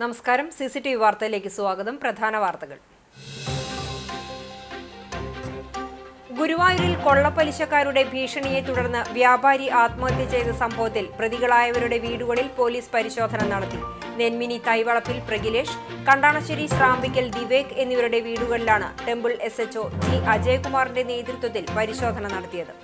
നമസ്കാരം. CCTV വാർത്തയിലേക്ക് സ്വാഗതം. പ്രധാന വാർത്തകൾ. ഗുരുവായൂരിൽ കൊള്ളപ്പലിശക്കാരുടെ ഭീഷണിയെ തുടർന്ന് വ്യാപാരി ആത്മഹത്യ ചെയ്ത സംഭവത്തിൽ പ്രതികളായവരുടെ വീടുകളിൽ പോലീസ് പരിശോധന നടത്തി. നെന്മിനി തൈവളപ്പിൽ പ്രഗിലേഷ്, കണ്ടാണശ്ശേരി ശ്രാമ്പിക്കൽ ദിവേക് എന്നിവരുടെ വീടുകളിലാണ് ടെമ്പിൾ SHO G അജയകുമാറിന്റെ നേതൃത്വത്തിൽ പരിശോധന നടത്തിയത്.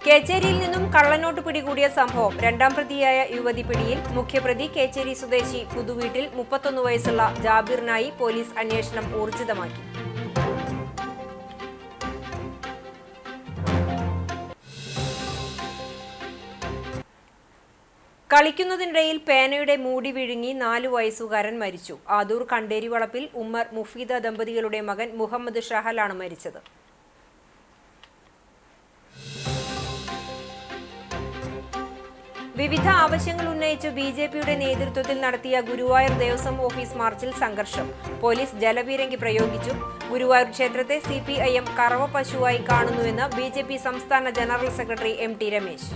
കേച്ചേരിയിൽ നിന്നും കള്ളനോട്ട് പിടികൂടിയ സംഭവം. രണ്ടാം പ്രതിയായ യുവതി പിടിയിൽ. മുഖ്യപ്രതി കേച്ചേരി സ്വദേശി പുതുവീട്ടിൽ 31 വയസ്സുള്ള ജാബിറിനായി പോലീസ് അന്വേഷണം ഊർജിതമാക്കി. കളിക്കുന്നതിനിടയിൽ പേനയുടെ മൂടി വിഴുങ്ങി 4 വയസ്സുകാരൻ മരിച്ചു. ആദൂർ കണ്ടേരിവളപ്പിൽ ഉമ്മർ മുഫീദ ദമ്പതികളുടെ മകൻ മുഹമ്മദ് ഷഹലാണ് മരിച്ചത്. വിവിധ ആവശ്യങ്ങൾ ഉന്നയിച്ച് BJPയുടെ നേതൃത്വത്തിൽ നടത്തിയ ഗുരുവായൂർ ദേവസ്വം ഓഫീസ് മാർച്ചിൽ സംഘർഷം. പോലീസ് ജലപീരങ്കി പ്രയോഗിച്ചു. ഗുരുവായൂർ ക്ഷേത്രത്തെ CPIM കറവ പശുവായി കാണുന്നുവെന്ന് BJP സംസ്ഥാന ജനറൽ സെക്രട്ടറി MT രമേശ്.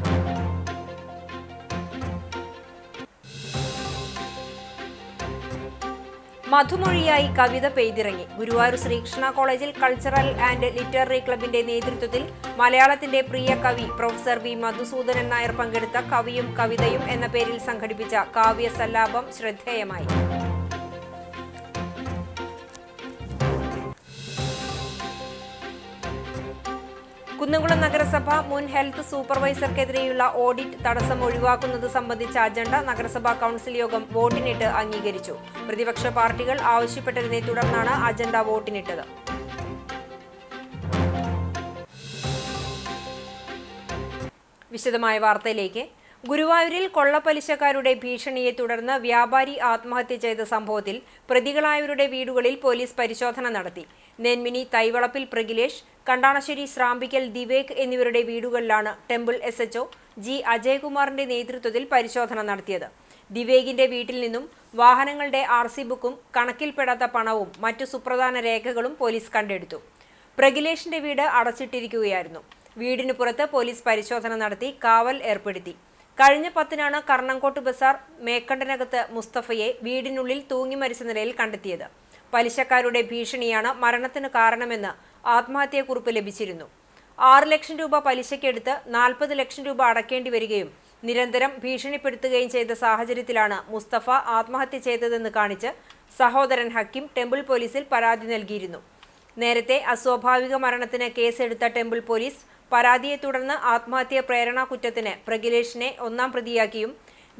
മധുമൊഴിയായി കവിത പെയ്തിറങ്ങി. ഗുരുവായൂർ ശ്രീകൃഷ്ണ കോളേജിൽ കൾച്ചറൽ ആൻഡ് ലിറ്റററി ക്ലബിന്റെ നേതൃത്വത്തിൽ മലയാളത്തിന്റെ പ്രിയ കവി പ്രൊഫസർ V മധുസൂദനൻ നായർ പങ്കെടുത്ത കവിയും കവിതയും എന്ന പേരിൽ സംഘടിപ്പിച്ച കാവ്യസല്ലാപം ശ്രദ്ധേയമായി. കുന്നംകുളം നഗരസഭ മുൻ ഹെൽത്ത് സൂപ്പർവൈസർക്കെതിരെയുള്ള ഓഡിറ്റ് തടസ്സം ഒഴിവാക്കുന്നത് സംബന്ധിച്ച അജണ്ട നഗരസഭാ കൗൺസിൽ യോഗം വോട്ടിനിട്ട് അംഗീകരിച്ചു. പ്രതിപക്ഷ പാർട്ടികൾ ആവശ്യപ്പെട്ടതിനെ തുടർന്നാണ് അജണ്ട വോട്ടിനിട്ടത്. വിശദമായ വാർത്തയിലേക്ക്. ഗുരുവായൂരിൽ കൊള്ളപ്പലിശക്കാരുടെ ഭീഷണിയെ തുടർന്ന് വ്യാപാരി ആത്മഹത്യ ചെയ്ത സംഭവത്തിൽ പ്രതികളായവരുടെ വീടുകളിൽ പോലീസ് പരിശോധന നടത്തി. നെന്മിനി തൈവളപ്പിൽ പ്രഗിലേഷ്, കണ്ടാണശ്ശേരി ശ്രാമ്പിക്കൽ ദിവേക് എന്നിവരുടെ വീടുകളിലാണ് ടെമ്പിൾ SHO G അജയകുമാറിന്റെ നേതൃത്വത്തിൽ പരിശോധന നടത്തിയത്. ദിവേകിന്റെ വീട്ടിൽ നിന്നും വാഹനങ്ങളുടെ RC ബുക്കും കണക്കിൽപ്പെടാത്ത പണവും മറ്റു സുപ്രധാന രേഖകളും പോലീസ് കണ്ടെടുത്തു. പ്രഗിലേഷിന്റെ വീട് അടച്ചിട്ടിരിക്കുകയായിരുന്നു. വീടിന് പുറത്ത് പോലീസ് പരിശോധന നടത്തി കാവൽ ഏർപ്പെടുത്തി. കഴിഞ്ഞ 10-നാണ് കർണങ്കോട്ട് ബസാർ മേക്കണ്ടനകത്ത് മുസ്തഫയെ വീടിനുള്ളിൽ തൂങ്ങി മരിച്ച നിലയിൽ കണ്ടെത്തിയത്. പലിശക്കാരുടെ ഭീഷണിയാണ് മരണത്തിന് കാരണമെന്ന് ആത്മഹത്യാക്കുറിപ്പ് ലഭിച്ചിരുന്നു. 6 ലക്ഷം രൂപ പലിശക്കെടുത്ത് 40 ലക്ഷം രൂപ അടക്കേണ്ടി വരികയും നിരന്തരം ഭീഷണിപ്പെടുത്തുകയും ചെയ്ത സാഹചര്യത്തിലാണ് മുസ്തഫ ആത്മഹത്യ ചെയ്തതെന്ന് കാണിച്ച് സഹോദരൻ ഹക്കീം ടെമ്പിൾ പോലീസിൽ പരാതി നൽകിയിരുന്നു. നേരത്തെ അസ്വാഭാവിക മരണത്തിന് കേസെടുത്ത ടെമ്പിൾ പോലീസ് പരാതിയെ തുടർന്ന് ആത്മഹത്യാ പ്രേരണാ കുറ്റത്തിന് പ്രഗിലേഷിനെ 1-ാം പ്രതിയാക്കിയും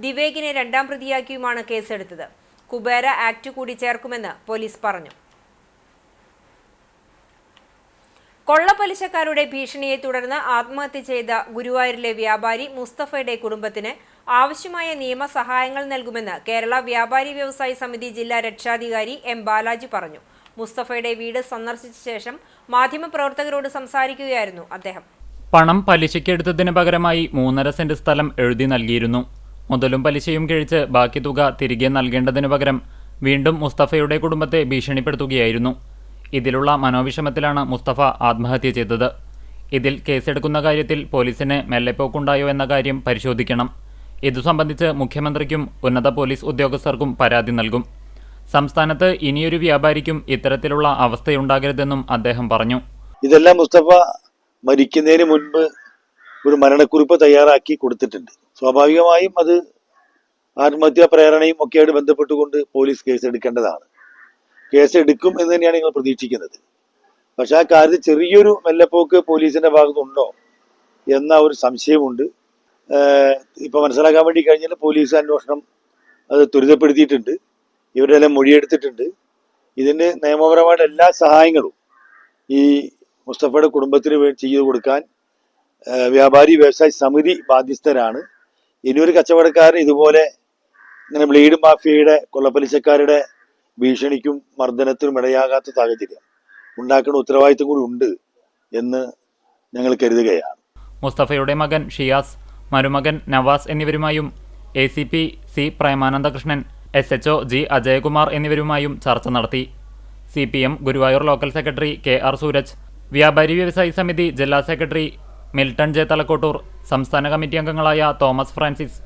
ദിവേകിനെ 2-ാം പ്രതിയാക്കിയുമാണ് കേസെടുത്തത്. കുബേര ആക്ട് കൂടി ചേർക്കുമെന്ന് പോലീസ് പറഞ്ഞു. കൊള്ളപ്പലിശക്കാരുടെ ഭീഷണിയെ തുടർന്ന് ആത്മഹത്യ ചെയ്ത ഗുരുവായൂരിലെ വ്യാപാരി മുസ്തഫയുടെ കുടുംബത്തിന് ആവശ്യമായ നിയമസഹായങ്ങൾ നൽകുമെന്ന് കേരള വ്യാപാരി വ്യവസായി സമിതി ജില്ലാ രക്ഷാധികാരി M ബാലാജി പറഞ്ഞു. മുസ്തഫയുടെ വീട് സന്ദർശിച്ച ശേഷം മാധ്യമപ്രവർത്തകരോട് സംസാരിക്കുകയായിരുന്നു അദ്ദേഹം. പണം പലിശയ്ക്കെടുത്തതിന് പകരമായി 3.5 സെന്റ് സ്ഥലം എഴുതി നൽകിയിരുന്നു. മുതലും പലിശയും കിഴിച്ച് ബാക്കി തുക തിരികെ നൽകേണ്ടതിനു പകരം വീണ്ടും മുസ്തഫയുടെ കുടുംബത്തെ ഭീഷണിപ്പെടുത്തുകയായിരുന്നു. ഇതിലുള്ള മനോവിഷമത്തിലാണ് മുസ്തഫ ആത്മഹത്യ ചെയ്തത്. ഇതിൽ കേസെടുക്കുന്ന കാര്യത്തിൽ പോലീസിന് മെല്ലെപ്പോക്കുണ്ടായോ എന്ന കാര്യം പരിശോധിക്കണം. ഇതു സംബന്ധിച്ച് മുഖ്യമന്ത്രിക്കും ഉന്നത പോലീസ് ഉദ്യോഗസ്ഥർക്കും പരാതി നൽകും. സംസ്ഥാനത്ത് ഇനിയൊരു വ്യാപാരിക്കും ഇത്തരത്തിലുള്ള അവസ്ഥയുണ്ടാകരുതെന്നും അദ്ദേഹം പറഞ്ഞു. ഇതെല്ലാം മുസ്തഫ മരിക്കുന്നതിന് മുൻപ് ഒരു മരണക്കുറിപ്പ് തയ്യാറാക്കി കൊടുത്തിട്ടുണ്ട്. സ്വാഭാവികമായും അത് ആത്മഹത്യാ പ്രേരണയും ഒക്കെയായിട്ട് ബന്ധപ്പെട്ടുകൊണ്ട് പോലീസ് കേസെടുക്കേണ്ടതാണ്. കേസെടുക്കും എന്ന് തന്നെയാണ് നിങ്ങൾ പ്രതീക്ഷിക്കുന്നത്. പക്ഷെ ആ കാര്യത്തിൽ ചെറിയൊരു മെല്ലെപ്പോക്ക് പോലീസിന്റെ ഭാഗത്തുണ്ടോ എന്ന ഒരു സംശയമുണ്ട്. ഇപ്പൊ മനസ്സിലാക്കാൻ വേണ്ടി കഴിഞ്ഞാൽ പോലീസ് അന്വേഷണം അത് ത്വരിതപ്പെടുത്തിയിട്ടുണ്ട്. ഇവരുടെ എല്ലാം മൊഴിയെടുത്തിട്ടുണ്ട്. ഇതിന് നിയമപരമായിട്ട് എല്ലാ സഹായങ്ങളും ഈ മുസ്തഫയുടെ കുടുംബത്തിന് ചെയ്തു കൊടുക്കാൻ വ്യാപാരി വ്യവസായ സമിതി ബാധ്യസ്ഥരാണ്. ഇനിയൊരു കച്ചവടക്കാരൻ ഇതുപോലെ ഇങ്ങനെ ബ്ലേഡ് മാഫിയയുടെ കൊള്ളപ്പലിശക്കാരുടെ ഭീഷണിക്കും മർദ്ദനത്തിനും ഇടയാകാത്ത സാഹചര്യം ഉണ്ടാക്കുന്ന ഉത്തരവാദിത്വം കൂടി ഉണ്ട് എന്ന് ഞങ്ങൾ കരുതുകയാണ്. മുസ്തഫയുടെ മകൻ ഷിയാസ്, മരുമകൻ നവാസ് എന്നിവരുമായും ACP C Premanandakrishnan, SHO G Ajayakumar എന്നിവരുമായും ചർച്ച നടത്തി. CPM Guruvayur local secretary KR Suraj, വ്യാപാരി വ്യവസായി സമിതി ജില്ലാ സെക്രട്ടറി മിൽട്ടൺ ജെ തലക്കോട്ടൂർ, സംസ്ഥാന കമ്മിറ്റി അംഗങ്ങളായ Thomas Francis,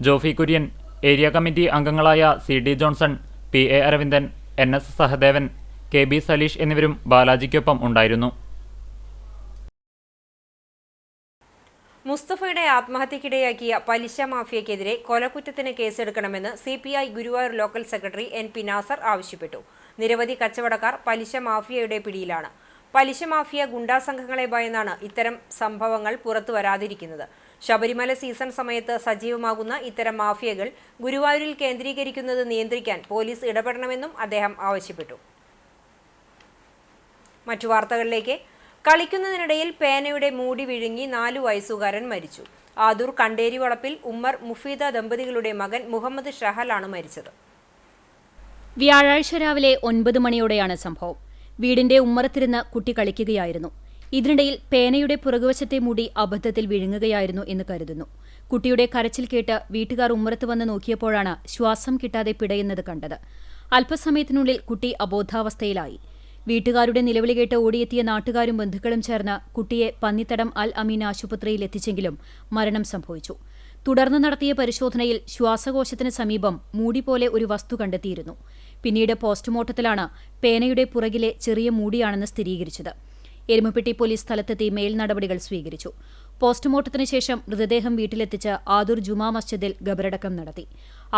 Jofi Kurian, area committee അംഗങ്ങളായ CD Johnson, PA Aravindan, NS Sahadevan, KB Saleesh എന്നിവരും ബാലാജിക്കൊപ്പം ഉണ്ടായിരുന്നു. മുസ്തഫയുടെ ആത്മഹത്യക്കിടയാക്കിയ പലിശ മാഫിയക്കെതിരെ കൊലക്കുറ്റത്തിന് കേസെടുക്കണമെന്ന് CPI Guruvayur local secretary NP Nasar ആവശ്യപ്പെട്ടു. നിരവധി കച്ചവടക്കാർ പലിശ മാഫിയയുടെ പിടിയിലാണ്. പലിശ മാഫിയ ഗുണ്ടാ സംഘങ്ങളെ ഭയന്നാണ് ഇത്തരം സംഭവങ്ങൾ പുറത്തു വരാതിരിക്കുന്നത്. ശബരിമല സീസൺ സമയത്ത് സജീവമാകുന്ന ഇത്തരം മാഫിയകൾ ഗുരുവായൂരിൽ കേന്ദ്രീകരിക്കുന്നത് നിയന്ത്രിക്കാൻ പോലീസ് ഇടപെടണമെന്നും അദ്ദേഹം ആവശ്യപ്പെട്ടു. മറ്റു വാർത്തകളിലേക്ക്. കളിക്കുന്നതിനിടയിൽ പേനയുടെ മൂടി വിഴുങ്ങി 4 വയസ്സുകാരൻ മരിച്ചു. ആദൂർ കണ്ടേരി വളപ്പിൽ ഉമ്മർ മുഫീദ ദമ്പതികളുടെ മകൻ മുഹമ്മദ് ഷഹലാണ് മരിച്ചത്. വ്യാഴാഴ്ച രാവിലെ 9 മണിയോടെയാണ് സംഭവം. വീടിന്റെ ഉമ്മറത്തിരുന്ന് കുട്ടി കളിക്കുകയായിരുന്നു. ഇതിനിടയിൽ പേനയുടെ പുറകുവശത്തെ മൂടി അബദ്ധത്തിൽ വിഴുങ്ങുകയായിരുന്നു എന്ന് കരുതുന്നു. കുട്ടിയുടെ കരച്ചിൽ കേട്ട് വീട്ടുകാർ ഉമ്മറത്ത് വന്ന് നോക്കിയപ്പോഴാണ് ശ്വാസം കിട്ടാതെ പിടയുന്നത് കണ്ടത്. അല്പസമയത്തിനുള്ളിൽ കുട്ടി അബോധാവസ്ഥയിലായി. വീട്ടുകാരുടെ നിലവിളി കേട്ട് ഓടിയെത്തിയ നാട്ടുകാരും ബന്ധുക്കളും ചേർന്ന് കുട്ടിയെ പന്നിത്തടം അൽ അമീൻ ആശുപത്രിയിൽ എത്തിച്ചെങ്കിലും മരണം സംഭവിച്ചു. തുടർന്ന് നടത്തിയ പരിശോധനയിൽ ശ്വാസകോശത്തിന് സമീപം മൂടി പോലെ ഒരു വസ്തു കണ്ടെത്തിയിരുന്നു. പിന്നീട് പോസ്റ്റ്മോർട്ടത്തിലാണ് പേനയുടെ പുറകിലെ ചെറിയ മൂടിയാണെന്ന് സ്ഥിരീകരിച്ചത്. എരുമപ്പെട്ടി പോലീസ് സ്ഥലത്തെത്തി മേൽ നടപടികൾ സ്വീകരിച്ചു. പോസ്റ്റ്മോർട്ടത്തിന് ശേഷം മൃതദേഹം വീട്ടിലെത്തിച്ച് ആദൂർ ജുമാ മസ്ജിദിൽ ഖബറടക്കം നടത്തി.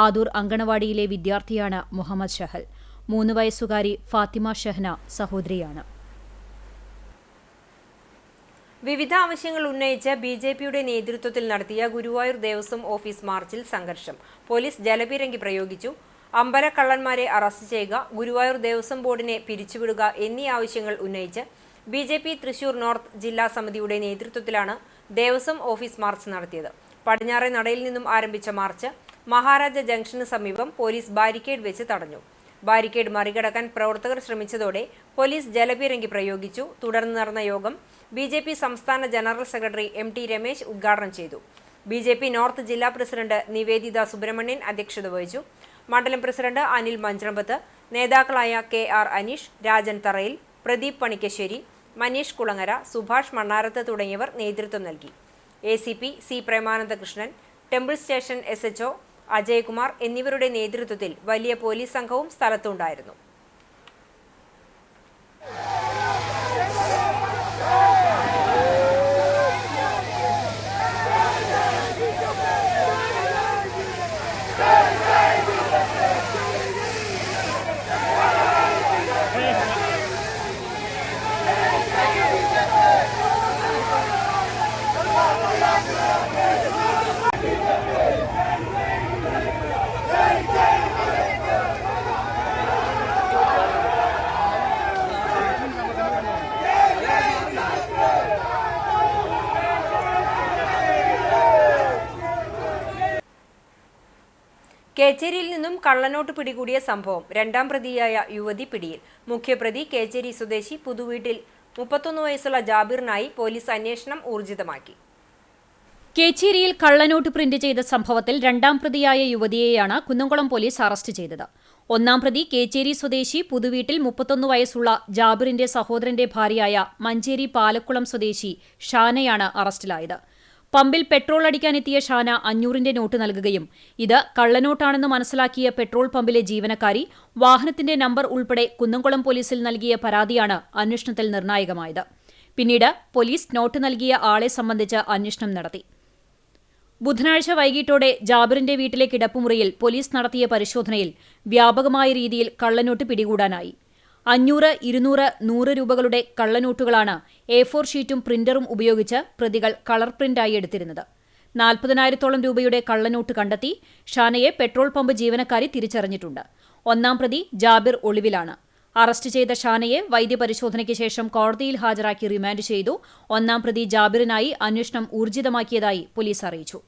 ആദൂർ അങ്കണവാടിയിലെ വിദ്യാർത്ഥിയാണ് മുഹമ്മദ് ഷഹൽ. 3 വയസ്സുകാരി ഫാത്തിമ ഷഹ്ന സഹോദരിയാണ്. വിവിധ ആവശ്യങ്ങൾ ഉന്നയിച്ച് BJPയുടെ നേതൃത്വത്തിൽ നടത്തിയ ഗുരുവായൂർ ദേവസ്വം ഓഫീസ് മാർച്ചിൽ സംഘർഷം. പോലീസ് ജലപീരങ്കി പ്രയോഗിച്ചു. അമ്പലക്കള്ളന്മാരെ അറസ്റ്റ് ചെയ്യുക, ഗുരുവായൂർ ദേവസ്വം ബോർഡിനെ പിരിച്ചുവിടുക എന്നീ ആവശ്യങ്ങൾ ഉന്നയിച്ച് BJP തൃശൂർ നോർത്ത് ജില്ലാ സമിതിയുടെ നേതൃത്വത്തിലാണ് ദേവസ്വം ഓഫീസ് മാർച്ച് നടത്തിയത്. പടിഞ്ഞാറേ നടയിൽ നിന്നും ആരംഭിച്ച മാർച്ച് മഹാരാജ ജംഗ്ഷന് സമീപം പോലീസ് ബാരിക്കേഡ് വെച്ച് തടഞ്ഞു. ബാരിക്കേഡ് മറികടക്കാൻ പ്രവർത്തകർ ശ്രമിച്ചതോടെ പോലീസ് ജലപീരങ്കി പ്രയോഗിച്ചു. തുടർന്ന് നടന്ന യോഗം BJP സംസ്ഥാന ജനറൽ സെക്രട്ടറി MT രമേശ് ഉദ്ഘാടനം ചെയ്തു. BJP നോർത്ത് ജില്ലാ പ്രസിഡന്റ് നിവേദിത സുബ്രഹ്മണ്യൻ അധ്യക്ഷത വഹിച്ചു. മണ്ഡലം പ്രസിഡന്റ് അനിൽ മഞ്ചറമ്പത്ത്, നേതാക്കളായ KR അനീഷ്, രാജൻ തറയിൽ, പ്രദീപ് പണിക്കശ്ശേരി, മനീഷ് കുളങ്ങര, സുഭാഷ് മണ്ണാരത്ത് തുടങ്ങിയവർ നേതൃത്വം നൽകി. ACP C Premanandakrishnan, temple station SHO Ajaykumar എന്നിവരുടെ നേതൃത്വത്തിൽ വലിയ പോലീസ് സംഘവും സ്ഥലത്തുണ്ടായിരുന്നു. കേച്ചേരിയിൽ നിന്നും കള്ളനോട്ട് പിടികൂടിയ സംഭവം. 2ാം പ്രതിയായ യുവതി പിടിയിൽ. മുഖ്യപ്രതി കേച്ചേരി സ്വദേശി പുതുവീട്ടിൽ 31 വയസ്സുള്ള ജാബിറിനായി പോലീസ് അന്വേഷണം ഊർജിതമാക്കി. കേച്ചേരിയിൽ കള്ളനോട്ട് പ്രിന്റ് ചെയ്ത സംഭവത്തിൽ 2ാം പ്രതിയായ യുവതിയെയാണ് കുന്നംകുളം പോലീസ് അറസ്റ്റ് ചെയ്തത്. 1ാം പ്രതി കേച്ചേരി സ്വദേശി പുതുവീട്ടിൽ 31 വയസ്സുള്ള ജാബിറിന്റെ സഹോദരന്റെ ഭാര്യയായ മഞ്ചേരി പാലക്കുളം സ്വദേശി ഷാനയാണ് അറസ്റ്റിലായത്. പമ്പിൽ പെട്രോൾ അടിക്കാനെത്തിയ ഷാന 500ന്റെ നോട്ട് നൽകുകയും ഇത് കള്ളനോട്ടാണെന്ന് മനസ്സിലാക്കിയ പെട്രോൾ പമ്പിലെ ജീവനക്കാരി വാഹനത്തിന്റെ നമ്പർ ഉൾപ്പെടെ കുന്നംകുളം പോലീസിൽ നൽകിയ പരാതിയാണ് അന്വേഷണത്തിൽ നിർണായകമായത്. പിന്നീട് പോലീസ് നോട്ട് നൽകിയ ആളെ സംബന്ധിച്ച് അന്വേഷണം നടത്തി. ബുധനാഴ്ച വൈകിട്ടോടെ ജാബിറിന്റെ വീട്ടിലെ കിടപ്പുമുറിയിൽ പോലീസ് നടത്തിയ പരിശോധനയിൽ വ്യാപകമായ രീതിയിൽ കള്ളനോട്ട് പിടികൂടാനായി. 500, 200, 100 രൂപകളുടെ കള്ളനോട്ടുകളാണ് A4 ഷീറ്റും പ്രിന്ററും ഉപയോഗിച്ച് പ്രതികൾ കളർ പ്രിന്റായി എടുത്തിരുന്നത്. 40,000-ഓളം രൂപയുടെ കള്ളനോട്ട് കണ്ടെത്തി. ഷാനയെ പെട്രോൾ പമ്പ് ജീവനക്കാരി തിരിച്ചറിഞ്ഞിട്ടുണ്ട്. 1ാം പ്രതി ജാബിർ ഒളിവിലാണ്. അറസ്റ്റ് ചെയ്ത ഷാനയെ വൈദ്യപരിശോധനയ്ക്ക് ശേഷം കോടതിയിൽ ഹാജരാക്കി റിമാൻഡ് ചെയ്തു. 1ാം പ്രതി ജാബിറിനായി അന്വേഷണം ഊർജിതമാക്കിയതായി പോലീസ് അറിയിച്ചു.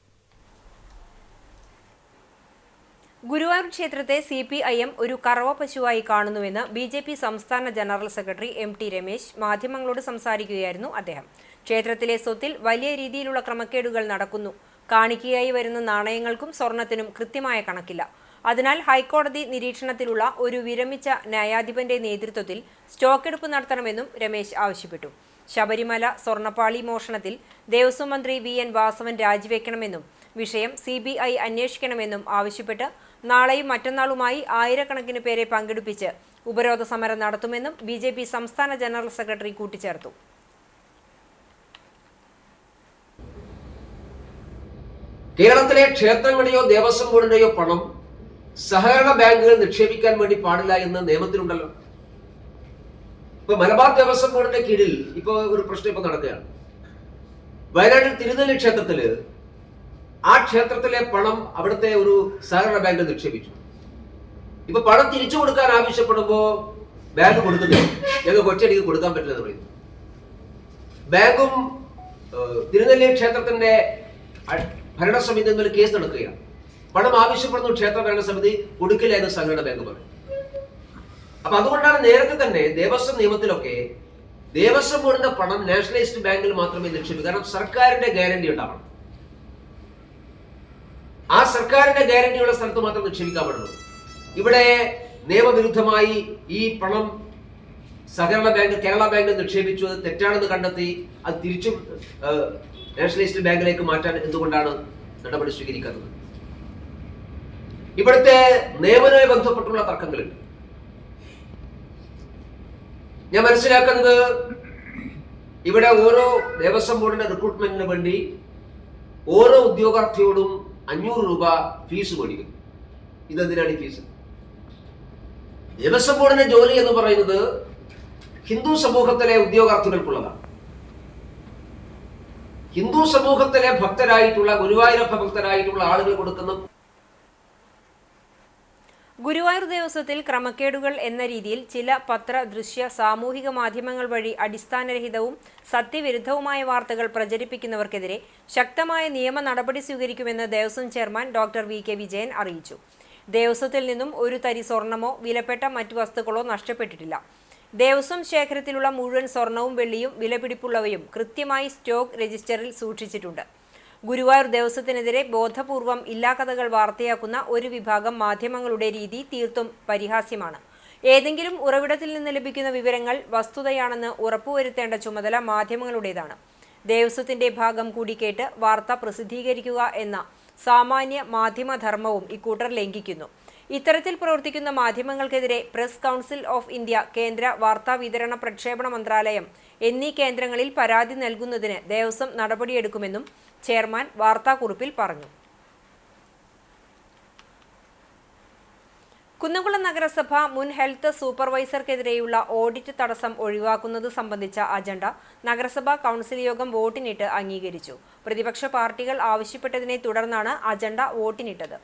ഗുരുവായൂർ ക്ഷേത്രത്തെ CPIM ഒരു കറവ പശുവായി കാണുന്നുവെന്ന് BJP സംസ്ഥാന ജനറൽ സെക്രട്ടറി MT രമേശ് മാധ്യമങ്ങളോട് സംസാരിക്കുകയായിരുന്നു അദ്ദേഹം. ക്ഷേത്രത്തിലെ സ്വത്തിൽ വലിയ രീതിയിലുള്ള ക്രമക്കേടുകൾ നടക്കുന്നു. കാണിക്കയായി വരുന്ന നാണയങ്ങൾക്കും സ്വർണത്തിനും കൃത്യമായ കണക്കില്ല. അതിനാൽ ഹൈക്കോടതി നിരീക്ഷണത്തിലുള്ള ഒരു വിരമിച്ച ന്യായാധിപന്റെ നേതൃത്വത്തിൽ സ്റ്റോക്കെടുപ്പ് നടത്തണമെന്നും രമേശ് ആവശ്യപ്പെട്ടു. ശബരിമല സ്വർണ്ണപ്പാളി മോഷണത്തിൽ ദേവസ്വം മന്ത്രി VN വാസവൻ രാജിവെക്കണമെന്നും വിഷയം CBI അന്വേഷിക്കണമെന്നും ആവശ്യപ്പെട്ട് നാളെയും മറ്റന്നാളുമായി ആയിരക്കണക്കിന് പേരെ പങ്കെടുപ്പിച്ച് ഉപരോധ സമരം നടത്തുമെന്നും BJP സംസ്ഥാന ജനറൽ സെക്രട്ടറി കൂട്ടിച്ചേർത്തു. കേരളത്തിലെ ക്ഷേത്രങ്ങളുടെയോ ദേവസ്വം ബോർഡിന്റെയോ പണം സഹകരണ ബാങ്കുകൾ നിക്ഷേപിക്കാൻ വേണ്ടി പാടില്ല എന്ന് നിയമത്തിലുണ്ടല്ലോ. ഇപ്പൊ മലബാർ ദേവസ്വം ബോർഡിന്റെ കീഴിൽ ഇപ്പൊ ഒരു പ്രശ്നം ഇപ്പൊ നടക്കുകയാണ്. വയനാട്ടിൽ തിരുനെല്ലി ക്ഷേത്രത്തില് ആ ക്ഷേത്രത്തിലെ പണം അവിടുത്തെ ഒരു സഹകരണ ബാങ്കിൽ നിക്ഷേപിച്ചു. ഇപ്പൊ പണം തിരിച്ചു കൊടുക്കാൻ ആവശ്യപ്പെടുമ്പോ ബാങ്ക് കൊടുക്കുന്നില്ല, ഞങ്ങൾക്ക് ഒറ്റയടിക്ക് കൊടുക്കാൻ പറ്റില്ല എന്ന് പറയുന്നു. ബാങ്കും തിരുനെല്ലി ക്ഷേത്രത്തിന്റെ ഭരണസമിതി എന്നൊരു കേസ് നടക്കുകയാണ്. പണം ആവശ്യപ്പെടുന്നു, ക്ഷേത്ര ഭരണസമിതി കൊടുക്കില്ല എന്ന് സഹകരണ ബാങ്ക് പറയും. അപ്പൊ അതുകൊണ്ടാണ് നേരത്തെ തന്നെ ദേവസ്വം നിയമത്തിലൊക്കെ ദേവസ്വം ബോർഡിന്റെ പണം നാഷണലൈസ്ഡ് ബാങ്കിൽ മാത്രമേ നിക്ഷേപിക്കൂ. കാരണം സർക്കാരിന്റെ ഗ്യാരണ്ടി ഉണ്ടാവണം. ആ സർക്കാരിന്റെ ഗ്യാരണ്ടിയുള്ള സ്ഥലത്ത് മാത്രം നിക്ഷേപിക്കാൻ പാടുള്ളൂ. ഇവിടെ നിയമവിരുദ്ധമായി ഈ പണം സഹകരണ ബാങ്ക് കേരള ബാങ്കിൽ നിക്ഷേപിച്ചു, അത് തെറ്റാണെന്ന് കണ്ടെത്തി അത് തിരിച്ചും നാഷണലൈസ്ഡ് ബാങ്കിലേക്ക് മാറ്റാൻ എന്തുകൊണ്ടാണ് നടപടി സ്വീകരിക്കുന്നത്? ഇവിടുത്തെ നിയമനവുമായി ബന്ധപ്പെട്ടുള്ള തർക്കങ്ങളുണ്ട്. ഞാൻ മനസ്സിലാക്കുന്നത് ഇവിടെ ഓരോ ദേവസ്വം ബോർഡിന്റെ റിക്രൂട്ട്മെന്റിന് വേണ്ടി ഓരോ ഉദ്യോഗാർത്ഥിയോടും 500 രൂപ ഫീസ് മേടിക്കുന്നു. ഇതെന്തിനാണ് ഈ ഫീസ്? ദേവസ്വം ബോർഡിന്റെ ജോലി എന്ന് പറയുന്നത് ഹിന്ദു സമൂഹത്തിലെ ഉദ്യോഗാർത്ഥികൾക്കുള്ളതാണ്. ഹിന്ദു സമൂഹത്തിലെ ഭക്തരായിട്ടുള്ള ഗുരുവായൂരപ്പ ഭക്തരായിട്ടുള്ള ആളുകൾ കൊടുക്കുന്ന ഗുരുവായൂർ ദേവസ്വത്തിൽ ക്രമക്കേടുകൾ എന്ന രീതിയിൽ ചില പത്ര, ദൃശ്യ, സാമൂഹിക മാധ്യമങ്ങൾ വഴി അടിസ്ഥാനരഹിതവും സത്യവിരുദ്ധവുമായ വാർത്തകൾ പ്രചരിപ്പിക്കുന്നവർക്കെതിരെ ശക്തമായ നിയമ നടപടി സ്വീകരിക്കുമെന്ന് Devaswom chairman doctor VK Vijayan അറിയിച്ചു. ദേവസ്വത്തിൽ നിന്നും ഒരു തരി സ്വർണമോ വിലപ്പെട്ട മറ്റു വസ്തുക്കളോ നഷ്ടപ്പെട്ടിട്ടില്ല. ദേവസ്വം ശേഖരത്തിലുള്ള മുഴുവൻ സ്വർണവും വെള്ളിയും വിലപിടിപ്പുള്ളവയും കൃത്യമായി സ്റ്റോക്ക് രജിസ്റ്ററിൽ സൂക്ഷിച്ചിട്ടുണ്ട്. ഗുരുവായൂർ ദേവസ്വത്തിനെതിരെ ബോധപൂർവം ഇല്ലാക്കഥകൾ വാർത്തയാക്കുന്ന ഒരു വിഭാഗം മാധ്യമങ്ങളുടെ രീതി തീർത്തും പരിഹാസ്യമാണ്. ഏതെങ്കിലും ഉറവിടത്തിൽ നിന്ന് ലഭിക്കുന്ന വിവരങ്ങൾ വസ്തുതയാണെന്ന് ഉറപ്പുവരുത്തേണ്ട ചുമതല മാധ്യമങ്ങളുടേതാണ്. ദേവസ്വത്തിന്റെ ഭാഗം കൂടി കേട്ട് വാർത്ത പ്രസിദ്ധീകരിക്കുക എന്ന സാമാന്യ മാധ്യമധർമ്മവും ഇക്കൂട്ടർ ലംഘിക്കുന്നു. ഇത്തരത്തിൽ പ്രവർത്തിക്കുന്ന മാധ്യമങ്ങൾക്കെതിരെ പ്രസ് കൗൺസിൽ ഓഫ് ഇന്ത്യ, കേന്ദ്ര വാർത്താ വിതരണ പ്രക്ഷേപണ മന്ത്രാലയം എന്നീ കേന്ദ്രങ്ങളിൽ പരാതി നൽകുന്നതിന് ദേവസ്വം നടപടിയെടുക്കുമെന്നും ചെയർമാൻ വാർത്താക്കുറിപ്പിൽ പറഞ്ഞു. കുന്നംകുളം നഗരസഭ മുൻ ഹെൽത്ത് സൂപ്പർവൈസർക്കെതിരെയുള്ള ഓഡിറ്റ് തടസ്സം ഒഴിവാക്കുന്നത് സംബന്ധിച്ച അജണ്ട നഗരസഭാ കൗൺസിൽ യോഗം വോട്ടിനിട്ട് അംഗീകരിച്ചു. പ്രതിപക്ഷ പാർട്ടികൾ ആവശ്യപ്പെട്ടതിനെ തുടർന്നാണ് അജണ്ട വോട്ടിനിട്ടത്.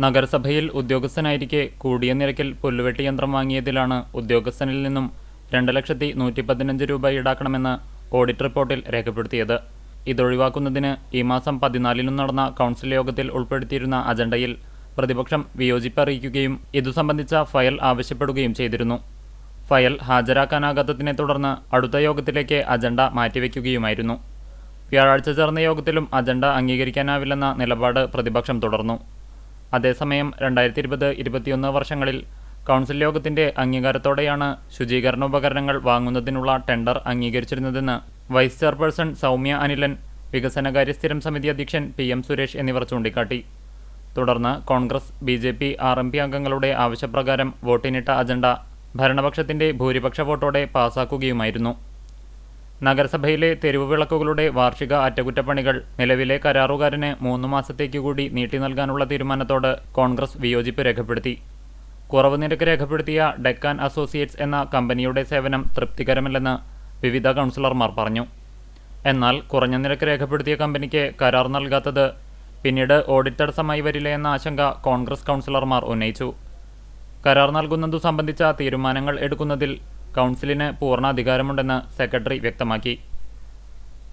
നഗരസഭയിൽ ഉദ്യോഗസ്ഥനായിരിക്കെ കൂടിയ നിരക്കിൽ പുല്ലുവെട്ടി യന്ത്രം വാങ്ങിയതിലാണ് ഉദ്യോഗസ്ഥനിൽ നിന്നും 2,115,000 രൂപ ഈടാക്കണമെന്ന് ഓഡിറ്റ് റിപ്പോർട്ടിൽ രേഖപ്പെടുത്തിയത്. ഇതൊഴിവാക്കുന്നതിന് ഈ മാസം 14 നടന്ന കൗൺസിൽ യോഗത്തിൽ ഉൾപ്പെടുത്തിയിരുന്ന അജണ്ടയിൽ പ്രതിപക്ഷം വിയോജിപ്പ് അറിയിക്കുകയും ഇതു സംബന്ധിച്ച ഫയൽ ആവശ്യപ്പെടുകയും ചെയ്തിരുന്നു. ഫയൽ ഹാജരാക്കാനാകാത്തതിനെ തുടർന്ന് അടുത്ത യോഗത്തിലേക്ക് അജണ്ട മാറ്റിവെക്കുകയുമായിരുന്നു. വ്യാഴാഴ്ച ചേർന്ന യോഗത്തിലും അജണ്ട അംഗീകരിക്കാനാവില്ലെന്ന നിലപാട് പ്രതിപക്ഷം തുടർന്നു. അതേസമയം 2020-21 വർഷങ്ങളിൽ കൗൺസിൽ യോഗത്തിന്റെ അംഗീകാരത്തോടെയാണ് ശുചീകരണോപകരണങ്ങൾ വാങ്ങുന്നതിനുള്ള ടെൻഡർ അംഗീകരിച്ചിരുന്നതെന്ന് വൈസ് ചെയർപേഴ്സൺ സൗമ്യ അനിലൻ, വികസനകാര്യ സ്ഥിരം സമിതി അധ്യക്ഷൻ PM സുരേഷ് എന്നിവർ ചൂണ്ടിക്കാട്ടി. തുടർന്ന് കോൺഗ്രസ്, BJP, RMP അംഗങ്ങളുടെ ആവശ്യപ്രകാരം വോട്ടിനിട്ട അജണ്ട ഭരണപക്ഷത്തിന്റെ ഭൂരിപക്ഷ വോട്ടോടെ പാസാക്കുകയുമായിരുന്നു. നഗരസഭയിലെ തെരുവ് വിളക്കുകളുടെ വാർഷിക അറ്റകുറ്റപ്പണികൾ നിലവിലെ കരാറുകാരന് 3 മാസത്തേക്ക് കൂടി നീട്ടി നൽകാനുള്ള തീരുമാനത്തോട് കോൺഗ്രസ് വിയോജിപ്പ് രേഖപ്പെടുത്തി. കുറവ് നിരക്ക് രേഖപ്പെടുത്തിയ ഡെക്കാൻ അസോസിയേറ്റ്സ് എന്ന കമ്പനിയുടെ സേവനം തൃപ്തികരമല്ലെന്ന് വിവിധ കൗൺസിലർമാർ പറഞ്ഞു. എന്നാൽ കുറഞ്ഞ നിരക്ക് രേഖപ്പെടുത്തിയ കമ്പനിക്ക് കരാർ നൽകാത്തത് പിന്നീട് ഓഡിറ്റ് തടസ്സമായി വരില്ല എന്ന ആശങ്ക കോൺഗ്രസ് കൗൺസിലർമാർ ഉന്നയിച്ചു. കരാർ നൽകുന്നതു സംബന്ധിച്ച തീരുമാനങ്ങൾ എടുക്കുന്നതിൽ കൗൺസിലിന് പൂർണ്ണ അധികാരമുണ്ടെന്ന് സെക്രട്ടറി വ്യക്തമാക്കി.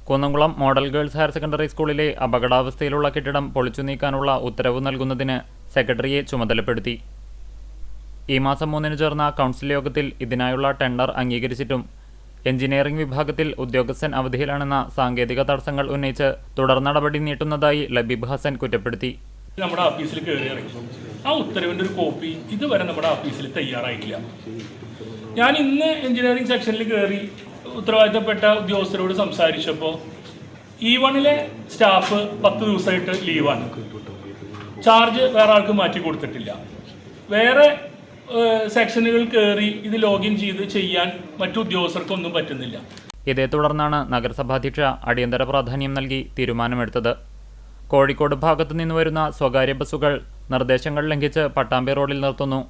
Kunnamkulam model girls higher secondary സ്കൂളിലെ അപകടാവസ്ഥയിലുള്ള കെട്ടിടം പൊളിച്ചു നീക്കാനുള്ള ഉത്തരവ് നൽകുന്നതിന് സെക്രട്ടറിയെ ചുമതലപ്പെടുത്തി. ഈ മാസം 3 ചേർന്ന കൗൺസിൽ യോഗത്തിൽ ഇതിനായുള്ള ടെൻഡർ അംഗീകരിച്ചിട്ടും എഞ്ചിനീയറിംഗ് വിഭാഗത്തിൽ ഉദ്യോഗസ്ഥൻ അവധിയിലാണെന്ന സാങ്കേതിക തടസ്സങ്ങൾ ഉന്നയിച്ച് തുടർ നടപടി നീട്ടുന്നതായി ലബീബ് ഹസൻ കുറ്റപ്പെടുത്തി. നമ്മുടെ ഓഫീസിൽ കയറി ഇറങ്ങി ആ ഉത്തരവിൻ്റെ ഒരു കോപ്പി ഇതുവരെ നമ്മുടെ ഓഫീസിൽ തയ്യാറായിട്ടില്ല. ഞാൻ ഇന്ന് എഞ്ചിനീയറിംഗ് സെക്ഷനിൽ കയറി ഉത്തരവാദിത്തപ്പെട്ട ഉദ്യോഗസ്ഥരോട് സംസാരിച്ചപ്പോൾ E1 സ്റ്റാഫ് 10 ദിവസമായിട്ട് ലീവാണ്. ചാർജ് വേറെ ആൾക്ക് മാറ്റി കൊടുത്തിട്ടില്ല. വേറെ സെക്ഷനുകൾ കയറി ഇത് ലോഗിൻ ചെയ്ത് ചെയ്യാൻ മറ്റു ഉദ്യോഗസ്ഥർക്കൊന്നും പറ്റുന്നില്ല. ഇതേ തുടർന്നാണ് നഗരസഭാധ്യക്ഷ അടിയന്തര പ്രാധാന്യം നൽകി തീരുമാനമെടുത്തത്. കോഴിക്കോട് ഭാഗത്തു നിന്ന് വരുന്ന സ്വകാര്യ ബസ്സുകൾ നിർദ്ദേശങ്ങൾ ലംഘിച്ച് പട്ടാമ്പി റോഡിൽ നിർത്തുന്നു.